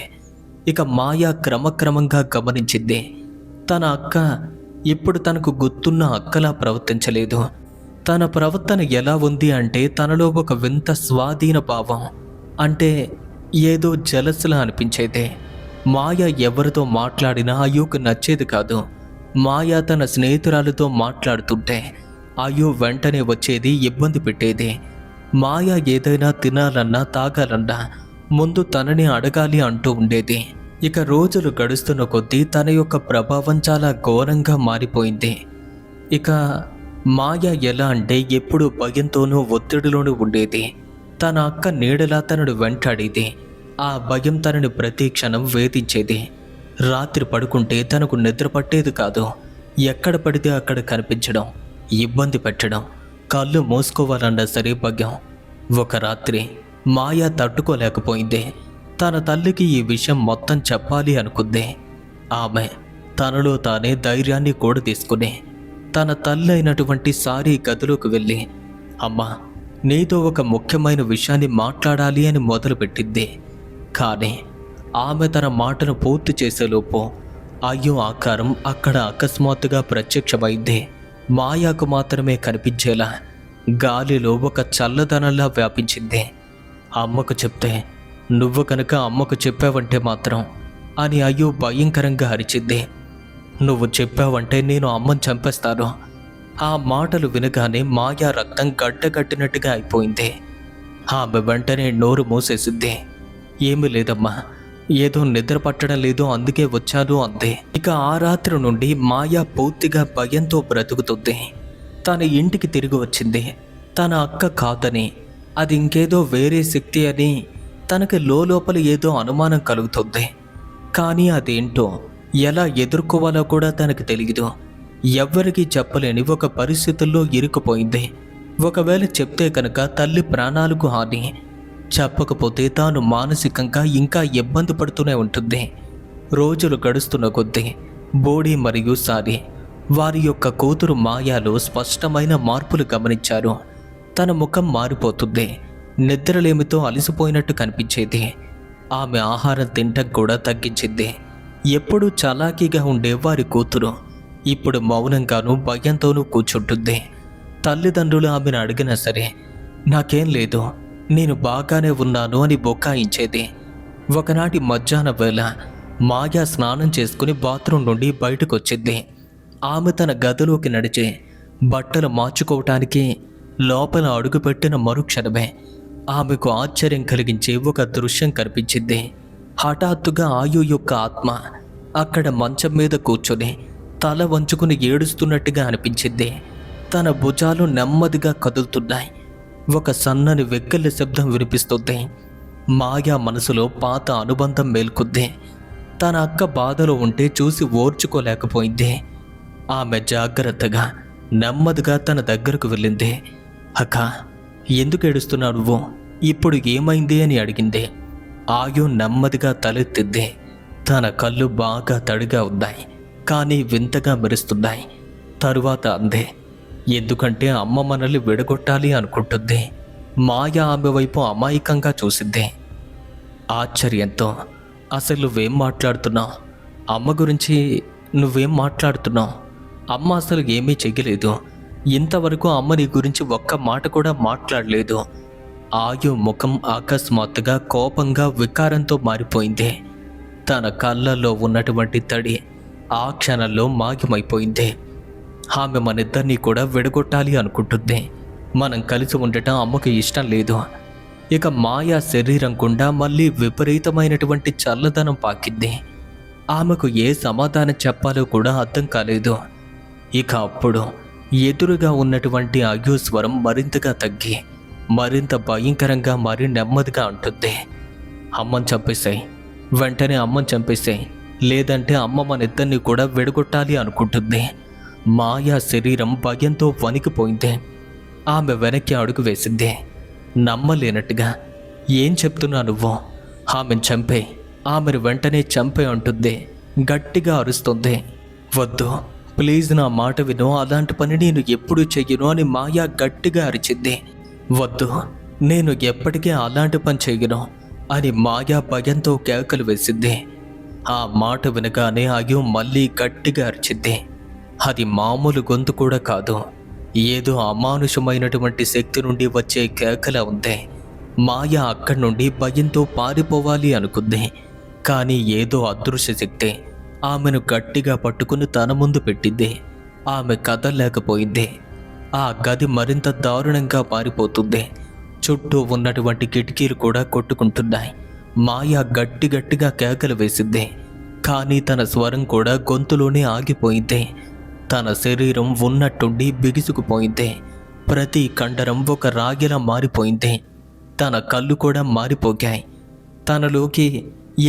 ఇక మాయ క్రమక్రమంగా గమనించింది, తన అక్క ఇప్పుడు తనకు గుర్తున్న అక్కలా ప్రవర్తించలేదు. తన ప్రవర్తన ఎలా ఉంది అంటే తనలో ఒక వింత స్వాధీన భావం, అంటే ఏదో జలస్లా అనిపించేది. మాయ ఎవరితో మాట్లాడినా అయ్యోకు నచ్చేది కాదు. మాయ తన స్నేహితురాలతో మాట్లాడుతుంటే అయ్యో వెంటనే వచ్చేది, ఇబ్బంది పెట్టేది. మాయ ఏదైనా తినాలన్నా తాగాలన్నా ముందు తనని అడగాలి అంటూ ఉండేది. ఇక రోజులు గడుస్తున్న కొద్దీ తన యొక్క ప్రభావం చాలా ఘోరంగా మారిపోయింది. ఇక మాయ ఎలా అంటే ఎప్పుడూ భయంతోనూ ఒత్తిడిలోనూ ఉండేది. తన అక్క నీడలా తనను వెంటాడేది. ఆ భయం తనని ప్రతి క్షణం వేధించేది. రాత్రి పడుకుంటే తనకు నిద్ర పట్టేది కాదు. ఎక్కడ పడితే అక్కడ కనిపించడం, ఇబ్బంది పెట్టడం, కళ్ళు మూసుకోవాలన్నా సరే భయం. ఒక రాత్రి మాయ తట్టుకోలేకపోయింది. తన తల్లికి ఈ విషయం మొత్తం చెప్పాలి అనుకుంది. ఆమె తనలో తానే ధైర్యాన్ని కూడా తీసుకుని తన తల్లి అయినటువంటి సారీ గదిలోకి వెళ్ళి, అమ్మా, నీతో ఒక ముఖ్యమైన విషయాన్ని మాట్లాడాలి అని మొదలుపెట్టింది. కానీ ఆమె తన మాటను పూర్తి చేసేలోపు అయ్యో ఆకారం అక్కడ అకస్మాత్తుగా ప్రత్యక్షమైంది. మాయాకు మాత్రమే కనిపించేలా గాలిలో ఒక చల్లదనంలా వ్యాపించింది. అమ్మకు చెప్తే, నువ్వు కనుక అమ్మకు చెప్పావంటే మాత్రం అని అయ్యో భయంకరంగా అరిచింది. నువ్వు చెప్పావంటే నేను అమ్మని చంపేస్తాను. ఆ మాటలు వినగానే మాయా రక్తం గడ్డగట్టినట్టుగా అయిపోయింది. ఆమె వెంటనే నోరు మూసేసింది. ఏమీ లేదమ్మా, ఏదో నిద్ర పట్టడం లేదు, అందుకే వచ్చాను అంది. ఇక ఆ రాత్రి నుండి మాయా పూర్తిగా భయంతో బ్రతుకుతుంది. తన ఇంటికి తిరిగి వచ్చింది. తన అక్క కాదని, అది ఇంకేదో వేరే శక్తి అని తనకి లోపల ఏదో అనుమానం కలుగుతుంది. కానీ అదేంటో ఎలా ఎదుర్కోవాలో కూడా తనకు తెలియదు. ఎవ్వరికీ చెప్పలేని ఒక పరిస్థితుల్లో ఇరుక్కుపోయింది. ఒకవేళ చెప్తే కనుక తల్లి ప్రాణాలకు హాని, చెప్పకపోతే తాను మానసికంగా ఇంకా ఇబ్బంది పడుతూనే ఉంటుంది. రోజులు గడుస్తున్న కొద్దీ బోడీ మరియు సారి వారి యొక్క కూతురు మాయాలో స్పష్టమైన మార్పులు గమనించారు. తన ముఖం మారిపోతుంది. నిద్రలేమితో అలసిపోయినట్టు కనిపించేది. ఆమె ఆహారం తింటం కూడా తగ్గించింది. ఎప్పుడూ చలాకీగా ఉండే వారి కూతురు ఇప్పుడు మౌనంగానూ భయంతోనూ కూర్చుంటుంది. తల్లిదండ్రులు ఆమెను అడిగినా సరే నాకేం లేదు, నేను బాగానే ఉన్నాను అని బొకాయించేది. ఒకనాటి మధ్యాహ్న వేళ మాయా స్నానం చేసుకుని బాత్రూం నుండి బయటకు వచ్చింది. ఆమె తన గదిలోకి నడిచి బట్టలు మార్చుకోవటానికి లోపల అడుగుపెట్టిన మరుక్షణమే ఆమెకు ఆశ్చర్యం కలిగించే ఒక దృశ్యం కనిపించింది. హఠాత్తుగా ఆయు యొక్క ఆత్మ అక్కడ మంచం మీద కూర్చొని తల వంచుకుని ఏడుస్తున్నట్టుగా అనిపించింది. తన భుజాలు నెమ్మదిగా కదులుతున్నాయి. ఒక సన్నని వెక్కిళ్ళ శబ్దం వినిపిస్తుంది. మాయా మనసులో పాత అనుబంధం మేల్కొంది. తన అక్క బాధలో ఉంటే చూసి ఓర్చుకోలేకపోయింది. ఆమె జాగ్రత్తగా నెమ్మదిగా తన దగ్గరకు వెళ్ళింది. అక్క, ఎందుకు ఏడుస్తున్నావు నువ్వు? ఇప్పుడు ఏమైంది అని అడిగింది. ఆయు నెమ్మదిగా తలెత్తింది. తన కళ్ళు బాగా తడిగా ఉన్నాయి, కానీ వింతగా మెరుస్తున్నాయి. తరువాత అందే, ఎందుకంటే అమ్మ మనల్ని విడగొట్టాలి అనుకుంటుంది. మాయ ఆమె వైపు అమాయకంగా చూసింది. ఆశ్చర్యంతో, అసలు నువ్వేం మాట్లాడుతున్నావు? అమ్మ గురించి నువ్వేం మాట్లాడుతున్నావు? అమ్మ అసలు ఏమీ చెయ్యలేదు. ఇంతవరకు అమ్మ నీ గురించి ఒక్క మాట కూడా మాట్లాడలేదు. ఆయు ముఖం అకస్మాత్తుగా కోపంగా వికారంతో మారిపోయింది. తన కళ్ళల్లో ఉన్నటువంటి తడి ఆ క్షణంలో మాయమైపోయింది. ఆమె మనిద్దరినీ కూడా విడగొట్టాలి అనుకుంటుంది. మనం కలిసి ఉండటం అమ్మకి ఇష్టం లేదు. ఇక మాయా శరీరం గుండా మళ్ళీ విపరీతమైనటువంటి చల్లదనం పాకింది. ఆమెకు ఏ సమాధానం చెప్పాలో కూడా అర్థం కాలేదు. ఇక అప్పుడు ఎదురుగా ఉన్నటువంటి అయ్యూస్వరం మరింతగా తగ్గి మరింత భయంకరంగా మరి నెమ్మదిగా అంటుంది. అమ్మని చంపేశాయి, వెంటనే అమ్మని చంపేశాయి, లేదంటే అమ్మ మనిద్దరినీ కూడా విడగొట్టాలి అనుకుంటుంది. మాయా శరీరం భయంతో వణికిపోయింది. ఆమె వెనక్కి అడుగు వేసింది. నమ్మలేనట్టుగా, ఏం చెప్తున్నా నువ్వు? ఆమెను చంపే, ఆమెను వెంటనే చంపే అంటుంది. గట్టిగా అరుస్తుంది. వద్దు, ప్లీజ్ నా మాట విను, అలాంటి పని నేను ఎప్పుడూ చెయ్యను అని మాయా గట్టిగా అరిచింది. వద్దు, నేను ఎప్పటికీ అలాంటి పని చెయ్యను అని మాయా భయంతో కేకలు వేసింది. ఆ మాట వినగానే అయ్యో మళ్ళీ గట్టిగా అరిచింది. అది మామూలు గొంతు కూడా కాదు, ఏదో అమానుషమైనటువంటి శక్తి నుండి వచ్చే కేకలా ఉంది. మాయ అక్కడి నుండి భయంతో పారిపోవాలి అనుకుంది. కానీ ఏదో అదృశ్య శక్తి ఆమెను గట్టిగా పట్టుకుని తన ముందు పెట్టింది. ఆమె కదలలేకపోయింది. ఆ గది మరింత దారుణంగా పారిపోతుంది. చుట్టూ ఉన్నటువంటి కిటికీలు కూడా కొట్టుకుంటున్నాయి. మాయ గట్టిగా కేకలు వేసింది. కానీ తన స్వరం కూడా గొంతులోనే ఆగిపోయింది. తన శరీరం ఉన్నట్టుండి బిగుసుకుపోయింది. ప్రతి కండరం ఒక రాగిలా మారిపోయింది. తన కళ్ళు కూడా మారిపోయాయి. తనలోకి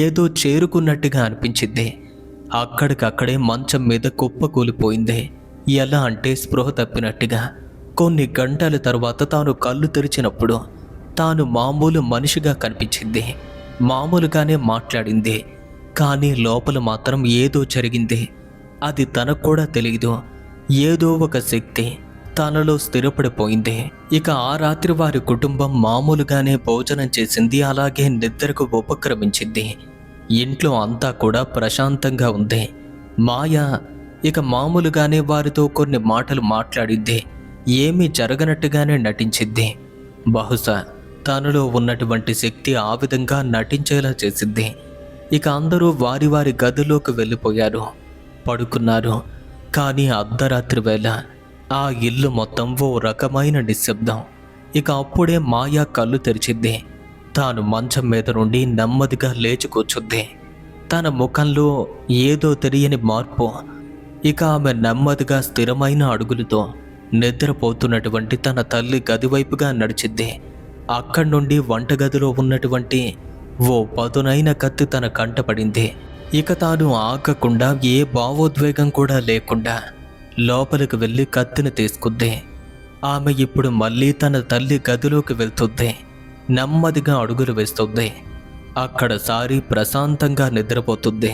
ఏదో చేరుకున్నట్టుగా అనిపించింది. అక్కడికక్కడే మంచం మీద కుప్పకూలిపోయింది. ఎలా అంటే స్పృహ తప్పినట్టుగా. కొన్ని గంటల తర్వాత తాను కళ్ళు తెరిచినప్పుడు తాను మామూలు మనిషిగా కనిపించింది. మామూలుగానే మాట్లాడింది. కానీ లోపల మాత్రం ఏదో జరిగింది. అది తనకు కూడా తెలియదు. ఏదో ఒక శక్తి తనలో స్థిరపడిపోయింది. ఇక ఆ రాత్రి వారి కుటుంబం మామూలుగానే భోజనం చేసింది, అలాగే నిద్రకు ఉపక్రమించింది. ఇంట్లో అంతా కూడా ప్రశాంతంగా ఉంది. మాయ ఇక మామూలుగానే వారితో కొన్ని మాటలు మాట్లాడింది. ఏమీ జరగనట్టుగానే నటించింది. బహుశా తనలో ఉన్నటువంటి శక్తి ఆ విధంగా నటించేలా చేసింది. ఇక అందరూ వారి వారి గదిలోకి వెళ్ళిపోయారు, పడుకున్నారు. కానీ అర్ధరాత్రి వేళ ఆ ఇల్లు మొత్తం ఓ రకమైన నిశ్శబ్దం. ఇక అప్పుడే మాయ కళ్ళు తెరిచింది. తాను మంచం మీద నుండి నెమ్మదిగా లేచి కూర్చుంది. తన ముఖంలో ఏదో తెలియని మార్పు. ఇక ఆమె నెమ్మదిగా స్థిరమైన అడుగులతో నిద్రపోతున్నటువంటి తన తల్లి గదివైపుగా నడిచింది. అక్కడి నుండి వంటగదిలో ఉన్నటువంటి ఓ పదునైన కత్తి తన కంటపడింది. ఇక తాను ఆగకుండా, ఏ భావోద్వేగం కూడా లేకుండా లోపలికి వెళ్ళి కత్తిని తీసుకుంది. ఆమె ఇప్పుడు మళ్ళీ తన తల్లి గదిలోకి వెళ్తుంది. నెమ్మదిగా అడుగులు వేస్తుంది. అక్కడ సారి ప్రశాంతంగా నిద్రపోతుంది.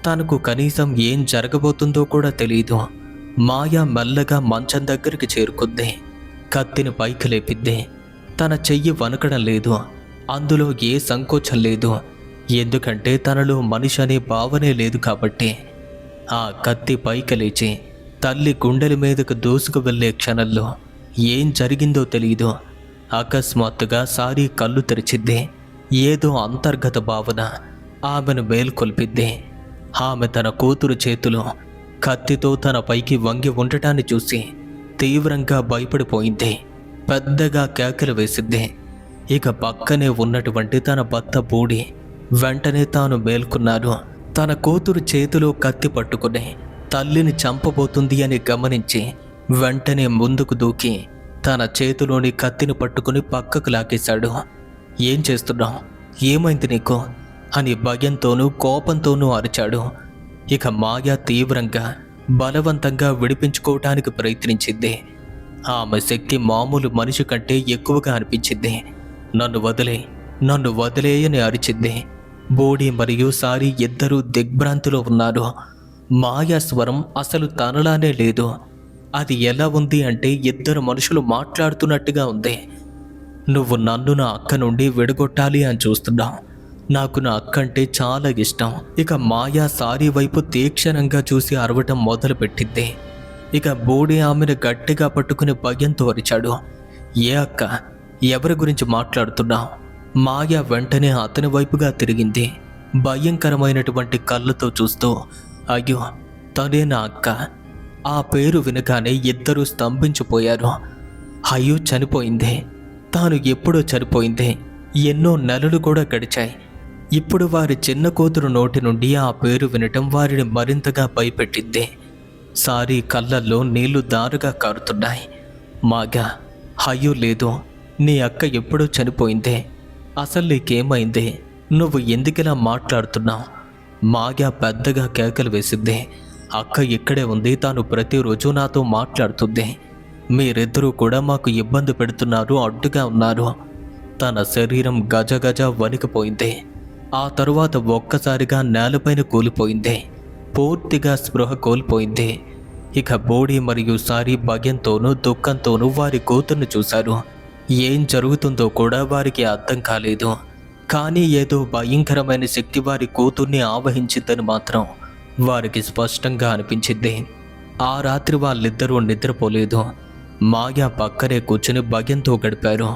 తనకు కనీసం ఏం జరగబోతుందో కూడా తెలియదు. మాయ మెల్లగా మంచం దగ్గరికి చేరుకుంది. కత్తిని పైకి లేపింది. తన చెయ్యి వణకడం లేదు, అందులో ఏ సంకోచం లేదు. ఎందుకంటే తనలో మనిషి అనే భావనే లేదు కాబట్టి. ఆ కత్తి పైకి లేచి తల్లి గుండెల మీదకు దూసుకు వెళ్ళే క్షణంలో ఏం జరిగిందో తెలియదు. అకస్మాత్తుగా సారీ కళ్ళు తెరిచింది. ఏదో అంతర్గత భావన ఆమెను మేల్కొల్పింది. ఆమె తన కూతురు చేతిలో కత్తితో తన పైకి వంగి ఉండటాన్ని చూసి తీవ్రంగా భయపడిపోయింది. పెద్దగా కేకలు వేసింది. ఇక పక్కనే ఉన్నటువంటి తన భర్త బూడి వెంటనే తాను మేల్కొన్నారు. తన కూతురు చేతిలో కత్తి పట్టుకుని తల్లిని చంపబోతుంది అని గమనించి వెంటనే ముందుకు దూకి తన చేతిలోని కత్తిని పట్టుకుని పక్కకు లాగేశాడు. ఏం చేస్తున్నావు? ఏమైంది నీకు? అని భయంతోనూ కోపంతోనూ అరిచాడు. ఇక మాయ తీవ్రంగా బలవంతంగా విడిపించుకోవటానికి ప్రయత్నించింది. ఆమె శక్తి మామూలు మనిషి కంటే ఎక్కువగా అనిపించింది. నన్ను వదిలేయని అరిచింది. బోడి మరియు సారి ఇద్దరూ దిగ్భ్రాంతిలో ఉన్నారు. మాయ స్వరం అసలు తనలానే లేదు. అది ఎలా ఉంది అంటే ఇద్దరు మనుషులు మాట్లాడుతున్నట్టుగా ఉంది. నువ్వు నన్ను నా అక్క నుండి విడగొట్టాలి అని చూస్తున్నావు. నాకు నా అక్క అంటే చాలా ఇష్టం. ఇక మాయా సారీ వైపు తీక్షణంగా చూసి అరవటం మొదలుపెట్టింది. ఇక బోడి ఆమెను గట్టిగా పట్టుకుని భయంతో అరిచాడు. ఏ అక్క? ఎవరి గురించి మాట్లాడుతున్నావు? మాయా వెంటనే అతని వైపుగా తిరిగింది. భయంకరమైనటువంటి కళ్ళతో చూస్తూ, అయ్యో తనే నా అక్క. ఆ పేరు వినగానే ఇద్దరూ స్తంభించిపోయారు. అయ్యో చనిపోయింది. తాను ఎప్పుడో చనిపోయింది. ఎన్నో నెలలు కూడా గడిచాయి. ఇప్పుడు వారి చిన్న కూతురు నోటి నుండి ఆ పేరు వినటం వారిని మరింతగా భయపెట్టింది. సారీ కళ్ళల్లో నీళ్లు దారుగా కారుతున్నాయి. మాగా, అయ్యో లేదు, నీ అక్క ఎప్పుడో చనిపోయింది. అసలు నీకేమైంది? నువ్వు ఎందుకిలా మాట్లాడుతున్నావు? మాగా పెద్దగా కేకలు వేసింది. అక్క ఇక్కడే ఉంది. తాను ప్రతిరోజు నాతో మాట్లాడుతుంది. మీరిద్దరూ కూడా మాకు ఇబ్బంది పెడుతున్నారు, అడ్డుగా ఉన్నారు. తన శరీరం గజగజ వణికిపోయింది. ఆ తరువాత ఒక్కసారిగా నేలపైన కూలిపోయింది. పూర్తిగా స్పృహ కోల్పోయింది. ఇక బోడి మరియు సారి భయంతోనూ దుఃఖంతోనూ వారి కూతుర్ని చూశారు. ఏం జరుగుతుందో కూడా వారికి అర్థం కాలేదు. కానీ ఏదో భయంకరమైన శక్తి వారి కూతుర్ని ఆవహించిందని మాత్రం వారికి స్పష్టంగా అనిపించింది. ఆ రాత్రి వాళ్ళిద్దరూ నిద్రపోలేదు. మాయా పక్కనే కూర్చుని భయంతో గడిపారు.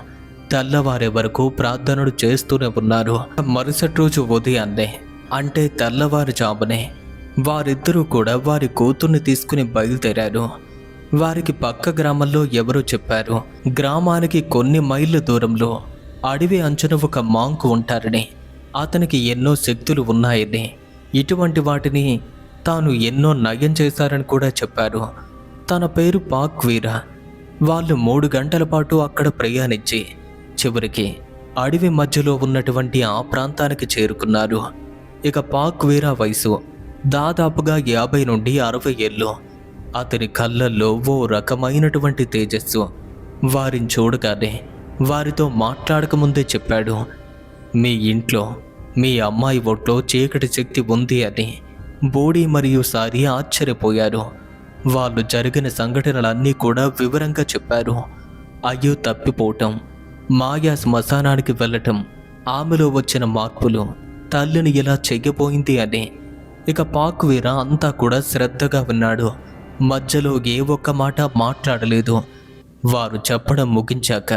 తెల్లవారే వరకు ప్రార్థనలు చేస్తూనే ఉన్నారు. మరుసటి రోజు ఉదయాన్నే, అంటే తెల్లవారుజామునే, వారిద్దరూ కూడా వారి కూతుర్ని తీసుకుని బయలుదేరారు. వారికి పక్క గ్రామంలో ఎవరో చెప్పారు, గ్రామానికి కొన్ని మైళ్ళ దూరంలో అడవి అంచున ఒక మాంకు ఉంటారని, అతనికి ఎన్నో శక్తులు ఉన్నాయని, ఇటువంటి వాటిని తాను ఎన్నో నయం చేశారని కూడా చెప్పారు. తన పేరు పాక్వీరా. వాళ్ళు 3 గంటల పాటు అక్కడ ప్రయాణించి చివరికి అడవి మధ్యలో ఉన్నటువంటి ఆ ప్రాంతానికి చేరుకున్నారు. ఇక పాక్వీరా వయసు దాదాపుగా 50 నుండి 60 ఏళ్ళు. అతని కళ్ళల్లో ఓ రకమైనటువంటి తేజస్సు. వారిని చూడగానే వారితో మాట్లాడకముందే చెప్పాడు, మీ ఇంట్లో మీ అమ్మాయి ఒంట్లో చీకటి శక్తి ఉంది అని. బోడి మరియు సారి ఆశ్చర్యపోయారు. వాళ్ళు జరిగిన సంఘటనలన్నీ కూడా వివరంగా చెప్పారు. అయ్యో తప్పిపోవటం, మాయా శ్మశానానికి వెళ్ళటం, ఆమెలో వచ్చిన మార్పులు, తల్లిని ఇలా చెయ్యబోయింది అని. ఇక పాక్వీర అంతా కూడా శ్రద్ధగా విన్నాడు. మధ్యలో ఏ ఒక్క మాట మాట్లాడలేదు. వారు చెప్పడం ముగించాక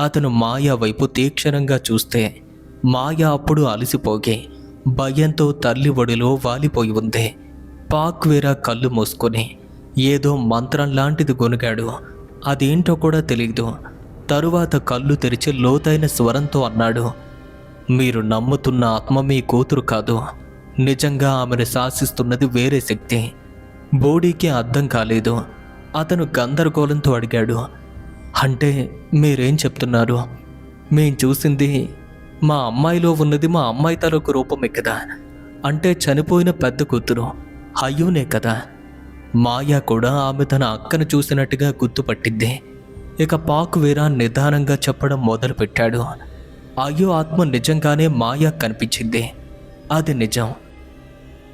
అతను మాయా వైపు తీక్షణంగా చూస్తే మాయా అప్పుడు అలసిపోగి భయంతో తల్లి ఒడిలో వాలిపోయి ఉంది. పాక్వీర కళ్ళు మూసుకొని ఏదో మంత్రం లాంటిది గొనిగాడు. అదేంటో కూడా తెలియదు. తరువాత కళ్ళు తెరిచి లోతైన స్వరంతో అన్నాడు, మీరు నమ్ముతున్న ఆత్మ మీ కూతురు కాదు. నిజంగా ఆమెను శాసిస్తున్నది వేరే శక్తి. బోడీకి అర్థం కాలేదు. అతను గందరగోళంతో అడిగాడు, అంటే మీరేం చెప్తున్నారు? మేం చూసింది మా అమ్మాయిలో ఉన్నది మా అమ్మాయి తలకు రూపమే కదా. అంటే చనిపోయిన పెద్ద కూతురు అయ్యోనే కదా. మాయా కూడా ఆమె తన అక్కను చూసినట్టుగా గుర్తుపట్టింది. ఇక పాక్వీర నిదానంగా చెప్పడం మొదలుపెట్టాడు. అయ్యో ఆత్మ నిజంగానే మాయా కనిపించింది. అది నిజం.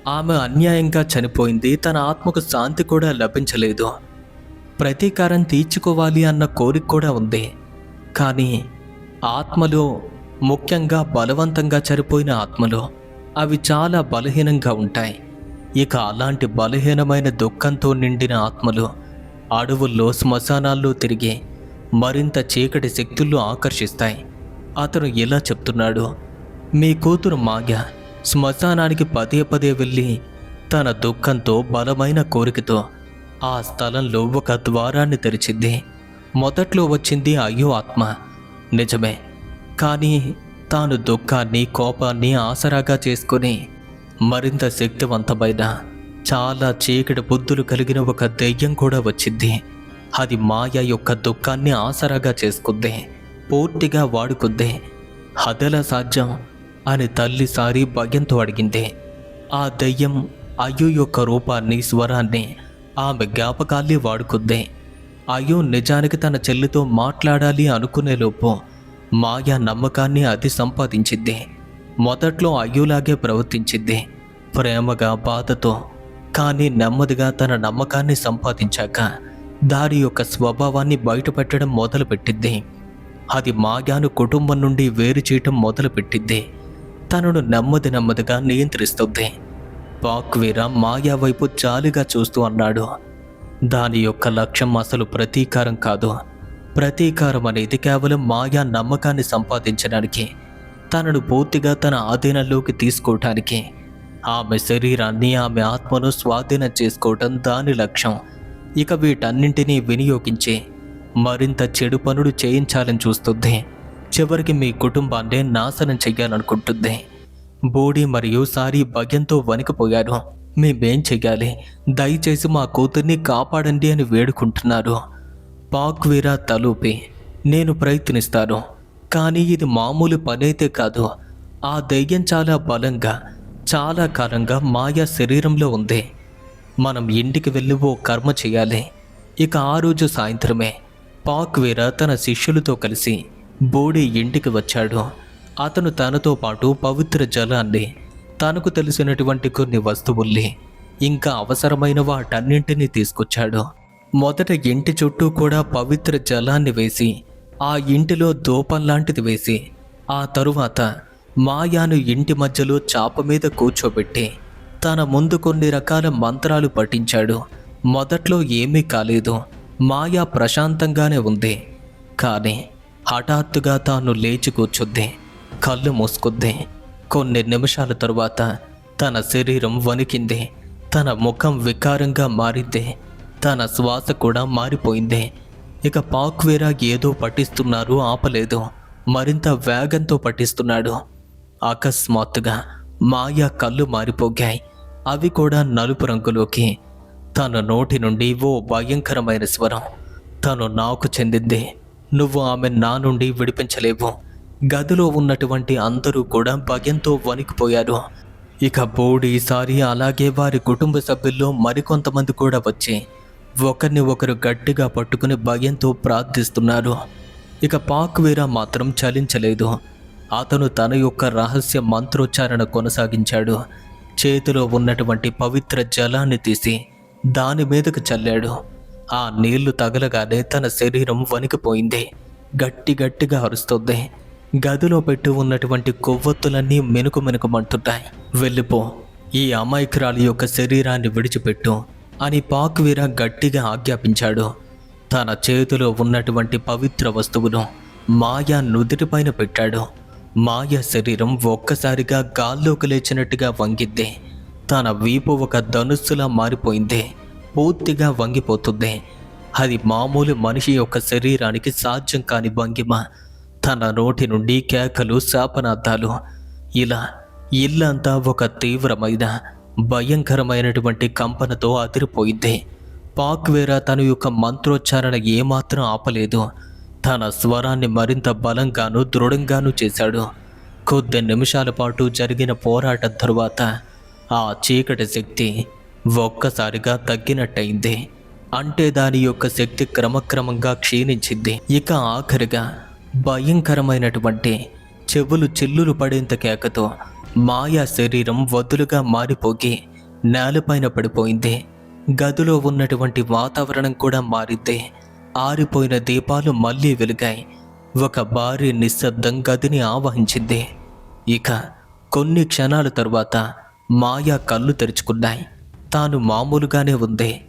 ఆమె అన్యాయంగా చనిపోయింది. తన ఆత్మకు శాంతి కూడా లభించలేదు. ప్రతీకారం తీర్చుకోవాలి అన్న కోరిక కూడా ఉంది. కానీ ఆత్మలో, ముఖ్యంగా బలవంతంగా చనిపోయిన ఆత్మలో, అవి చాలా బలహీనంగా ఉంటాయి. ఇక అలాంటి బలహీనమైన దుఃఖంతో నిండిన ఆత్మలు అడవుల్లో, శ్మశానాల్లో తిరిగి మరింత చీకటి శక్తుల్లో ఆకర్షిస్తాయి. అతను ఇలా చెప్తున్నాడు, మీ కూతురు మాయ శ్మశానానికి పదే పదే వెళ్ళి తన దుఃఖంతో, బలమైన కోరికతో ఆ స్థలంలో ఒక ద్వారాన్ని తెరిచింది. మొదట్లో వచ్చింది అయ్యో ఆత్మ నిజమే. కానీ తాను దుఃఖాన్ని, కోపాన్ని ఆసరాగా చేసుకుని మరింత శక్తివంతమైన, చాలా చీకటి బుద్ధులు కలిగిన ఒక దెయ్యం కూడా వచ్చింది. అది మాయ యొక్క దుఃఖాన్ని ఆసరాగా చేసుకుంది, పూర్తిగా వాడుకుంది. అదెలా సాధ్యం అని తల్లిసారి భయంతో అడిగింది. ఆ దెయ్యం అయ్యో యొక్క రూపాన్ని, స్వరాన్ని, ఆమె జ్ఞాపకాల్ని వాడుకుంది. అయ్యో నిజానికి తన చెల్లితో మాట్లాడాలి అనుకునేలోపు మాయా నమ్మకాన్ని అది సంపాదించింది. మొదట్లో అయ్యోలాగే ప్రవర్తించింది, ప్రేమగా, బాధతో. కానీ నెమ్మదిగా తన నమ్మకాన్ని సంపాదించాక దాని యొక్క స్వభావాన్ని బయటపెట్టడం మొదలుపెట్టింది. అది మాయాను కుటుంబం నుండి వేరు చేయటం మొదలుపెట్టింది. తనను నెమ్మదిగా నియంత్రిస్తుంది. పాక్వీర మాయా వైపు జాలిగా చూస్తూ అన్నాడు, దాని యొక్క లక్ష్యం అసలు ప్రతీకారం కాదు. ప్రతీకారం అనేది కేవలం మాయా నమ్మకాన్ని సంపాదించడానికి, తనను పూర్తిగా తన ఆధీనంలోకి తీసుకోవటానికి, ఆమె శరీరాన్ని, ఆమె ఆత్మను స్వాధీనం చేసుకోవటం దాని లక్ష్యం. ఇక వీటన్నింటినీ వినియోగించి మరింత చెడు పనులు చేయించాలని చూస్తుంది. చివరికి మీ కుటుంబాన్నే నాశనం చెయ్యాలనుకుంటుంది. బోడీ మరియు సారీ భయంతో వణికిపోయారు. మేమేం చెయ్యాలి? దయచేసి మా కూతుర్ని కాపాడండి అని వేడుకుంటున్నారు. పాక్వీర తలూపి, నేను ప్రయత్నిస్తాను. కానీ ఇది మామూలు పనైతే కాదు. ఆ దెయ్యం చాలా బలంగా, చాలా కాలంగా మాయా శరీరంలో ఉంది. మనం ఇంటికి వెళ్ళి ఓ కర్మ చేయాలి. ఇక ఆ రోజు సాయంత్రమే పాక్వీర తన శిష్యులతో కలిసి బోడీ ఇంటికి వచ్చాడు. అతను తనతో పాటు పవిత్ర జలాన్ని, తనకు తెలిసినటువంటి కొన్ని వస్తువుల్ని, ఇంకా అవసరమైన వాటన్నింటినీ తీసుకొచ్చాడు. మొదట ఇంటి చుట్టూ కూడా పవిత్ర జలాన్ని వేసి, ఆ ఇంటిలో ధూపం లాంటిది వేసి, ఆ తరువాత మాయాను ఇంటి మధ్యలో చాప మీద కూర్చోబెట్టి తన ముందు కొన్ని రకాల మంత్రాలు పఠించాడు. మొదట్లో ఏమీ కాలేదు. మాయా ప్రశాంతంగానే ఉంది. కానీ హఠాత్తుగా తాను లేచి కూర్చుంది, కళ్ళు మూసుకుంది. కొన్ని నిమిషాల తరువాత తన శరీరం వణికింది, తన ముఖం వికారంగా మారింది, తన శ్వాస కూడా మారిపోయింది. ఇక పాక్వీర ఏదో పఠిస్తున్నారు, ఆపలేదు. మరింత వేగంతో పఠిస్తున్నాడు. అకస్మాత్తుగా మాయా కళ్ళు మారిపోగాయి. అవి కూడా నలుపు రంగులోకి. తన నోటి నుండి ఓ భయంకరమైన స్వరం, తను నాకు చెందింది, నువ్వు ఆమె నా నుండి విడిపించలేవు. గదిలో ఉన్నటువంటి అందరూ కూడా భయంతో వణికిపోయారు. ఇక బోడీ, సారీ, అలాగే వారి కుటుంబ సభ్యుల్లో మరికొంతమంది కూడా వచ్చి ఒకరిని ఒకరు గట్టిగా పట్టుకుని భయంతో ప్రార్థిస్తున్నారు. ఇక పాక్వీర మాత్రం చలించలేదు. అతను తన యొక్క రహస్య మంత్రోచ్చారణ కొనసాగించాడు. చేతిలో ఉన్నటువంటి పవిత్ర జలాన్ని తీసి దాని మీదకు చల్లాడు. ఆ నీళ్లు తగలగానే తన శరీరం వణికిపోయింది. గట్టిగా అరుస్తుంది. గదిలో పెట్టి ఉన్నటువంటి కొవ్వొత్తులన్నీ మెనుకుమంటున్నాయి. వెళ్ళిపో, ఈ అమాయకురాలి యొక్క శరీరాన్ని విడిచిపెట్టు అని పాక్వీర గట్టిగా ఆజ్ఞాపించాడు. తన చేతిలో ఉన్నటువంటి పవిత్ర వస్తువును మాయా నుదిటిపైన పెట్టాడు. మాయా శరీరం ఒక్కసారిగా గాల్లోకి లేచినట్టుగా వంగింది. తన వీపు ఒక ధనుస్సులా మారిపోయింది. పూర్తిగా వంగిపోతుంది. అది మామూలు మనిషి యొక్క శరీరానికి సాధ్యం కాని భంగిమ. తన నోటి నుండి కేకలు, శాపనార్థాలు. ఇలా ఇల్లంతా ఒక తీవ్రమైన భయంకరమైనటువంటి కంపనతో అదిరిపోయింది. పాక్వేరా తన యొక్క మంత్రోచ్చారణ ఏమాత్రం ఆపలేదు. తన స్వరాన్ని మరింత బలంగాను దృఢంగాను చేశాడు. కొద్ది నిమిషాల పాటు జరిగిన పోరాటం తరువాత ఆ చీకటి శక్తి ఒక్కసారిగా తగ్గినట్టయింది. అంటే దాని యొక్క శక్తి క్రమక్రమంగా క్షీణించింది. ఇక ఆఖరిగా భయంకరమైనటువంటి చెవులు చిల్లులు పడేంత కేకతో మాయా శరీరం వదులుగా మారిపోగి నేలపైన పడిపోయింది. గదిలో ఉన్నటువంటి వాతావరణం కూడా మారింది. ఆరిపోయిన దీపాలు మళ్ళీ వెలిగాయి. ఒక భారీ నిశ్శబ్దం గదిని ఆవహించింది. ఇక కొన్ని క్షణాల తరువాత మాయా కళ్ళు తెరుచుకున్నాయి. తాను మామూలుగానే ఉంది.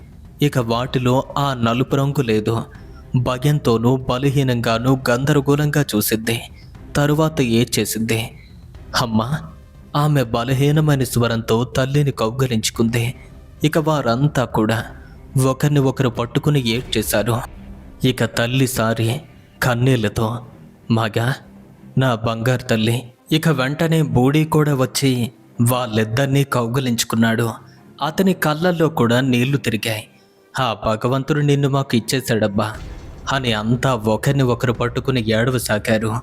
ఇక వాటిలో ఆ నలుపు రంగు లేదు. భయంతోనూ బలహీనంగానూ గందరగోళంగా చూసింది. తరువాత ఏడ్చేసింది. అమ్మా! ఆమె బలహీనమైన స్వరంతో తల్లిని కౌగలించుకుంది. ఇక వారంతా కూడా ఒకరిని ఒకరు పట్టుకుని ఏడ్చేశారు. ఇక తల్లి సారి కన్నీళ్లతో, మగా, నా బంగారు తల్లి. ఇక వెంటనే బూడీ కూడా వచ్చి వాళ్ళిద్దరినీ కౌగలించుకున్నాడు. అతని కళ్ళల్లో కూడా నీళ్లు తిరిగాయి. ఆ భగవంతుడు నిన్ను మాకు ఇచ్చేశాడబ్బా అని అంతా ఒకరిని ఒకరు పట్టుకుని ఏడవసాగారు.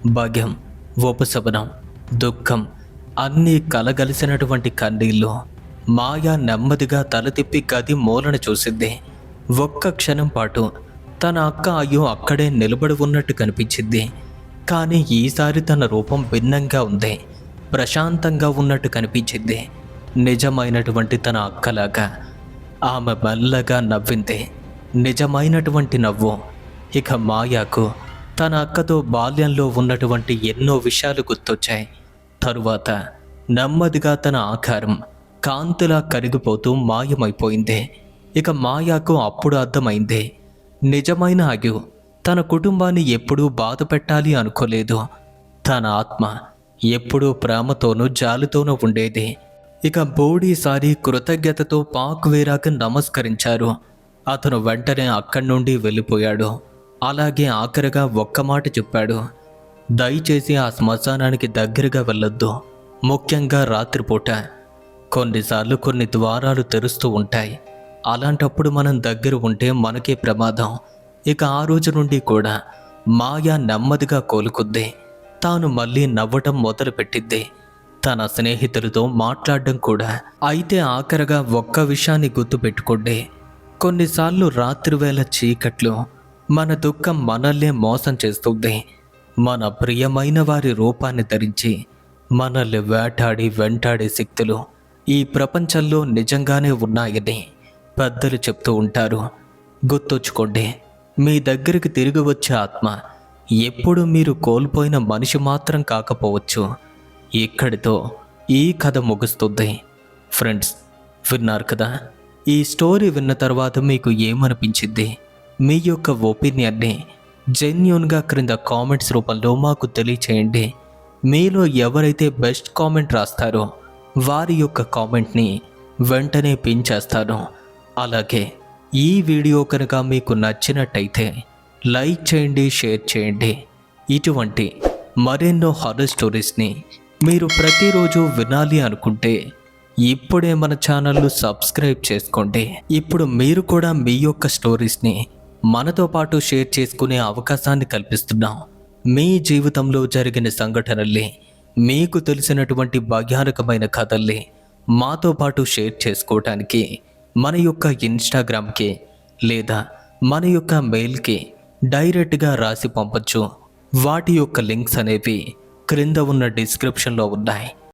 భయం, ఉపశమనం, దుఃఖం అన్నీ కలగలిసినటువంటి కన్నీళ్ళు. మాయా నెమ్మదిగా తల తిప్పి గది మూలన చూసింది. ఒక్క క్షణం పాటు తన అక్క అయ్యో అక్కడే నిలబడి ఉన్నట్టు కనిపించింది. కానీ ఈసారి తన రూపం భిన్నంగా ఉంది. ప్రశాంతంగా ఉన్నట్టు కనిపించింది. నిజమైనటువంటి తన అక్కలాగా. ఆమె మెల్లగా నవ్వింది. నిజమైనటువంటి నవ్వు. ఇక మాయాకు తన అక్కతో బాల్యంలో ఉన్నటువంటి ఎన్నో విషయాలు గుర్తొచ్చాయి. తరువాత నెమ్మదిగా తన ఆకారం కాంతిలా కరిగిపోతూ మాయమైపోయింది. ఇక మాయాకు అప్పుడు అర్థమైంది, నిజమైన అగు తన కుటుంబాన్ని ఎప్పుడూ బాధ పెట్టాలి అనుకోలేదు. తన ఆత్మ ఎప్పుడూ ప్రేమతోనూ జాలితోనూ ఉండేది. ఇక బోడీసారి కృతజ్ఞతతో పాక్వేరాకు నమస్కరించారు. అతను వెంటనే అక్కడి నుండి వెళ్ళిపోయాడు. అలాగే ఆఖరిగా ఒక్క మాట చెప్పాడు, దయచేసి ఆ శ్మశానానికి దగ్గరగా వెళ్ళొద్దు, ముఖ్యంగా రాత్రిపూట. కొన్నిసార్లు కొన్ని ద్వారాలు తెరుస్తూ ఉంటాయి. అలాంటప్పుడు మనం దగ్గర ఉంటే మనకే ప్రమాదం. ఇక ఆ రోజు నుండి కూడా మాయా నెమ్మదిగా కోలుకుంది. తాను మళ్ళీ నవ్వటం మొదలుపెట్టింది. తన స్నేహితులతో మాట్లాడడం కూడా. అయితే ఆఖరగా ఒక్క విషయాన్ని గుర్తుపెట్టుకోండి, కొన్నిసార్లు రాత్రివేళ చీకట్లో మన దుఃఖం మనల్నే మోసం చేస్తుంది. మన ప్రియమైన వారి రూపాన్ని ధరించి మనల్ని వేటాడి వెంటాడే శక్తులు ఈ ప్రపంచంలో నిజంగానే ఉన్నాయని పెద్దలు చెప్తూ ఉంటారు. గుర్తొచ్చుకోండి, మీ దగ్గరికి తిరిగి వచ్చే ఆత్మ ఎప్పుడు మీరు కోల్పోయిన మనిషి మాత్రం కాకపోవచ్చు. ఇక్కడితో ఈ కథ ముగుస్తుంది. ఫ్రెండ్స్, విన్నారు కదా? ఈ స్టోరీ విన్న తర్వాత మీకు ఏమనిపించింది? మీ యొక్క ఒపీనియన్ని జెన్యూన్గా క్రింద కామెంట్స్ రూపంలో మాకు తెలియచేయండి. మీలో ఎవరైతే బెస్ట్ కామెంట్ రాస్తారో వారి యొక్క కామెంట్ని వెంటనే పిన్ చేస్తాను. అలాగే ఈ వీడియో కనుక మీకు నచ్చినట్టయితే లైక్ చేయండి, షేర్ చేయండి. ఇటువంటి మరెన్నో హారర్ స్టోరీస్ని మీరు ప్రతిరోజు వినాలి అనుకుంటే ఇప్పుడే మన ఛానల్ను సబ్స్క్రైబ్ చేసుకోండి. ఇప్పుడు మీరు కూడా మీ యొక్క స్టోరీస్ని మనతో పాటు షేర్ చేసుకునే అవకాశాన్ని కల్పిస్తున్నాం. మీ జీవితంలో జరిగిన సంఘటనల్ని, మీకు తెలిసినటువంటి భయానకమైన కథల్ని మాతో పాటు షేర్ చేసుకోవటానికి మన యొక్క ఇన్స్టాగ్రామ్కి లేదా మన యొక్క మెయిల్కి డైరెక్ట్గా రాసి పంపచ్చు. వాటి యొక్క లింక్స్ అనేవి క్రింద ఉన్న డిస్క్రిప్షన్లో ఉన్నాయి.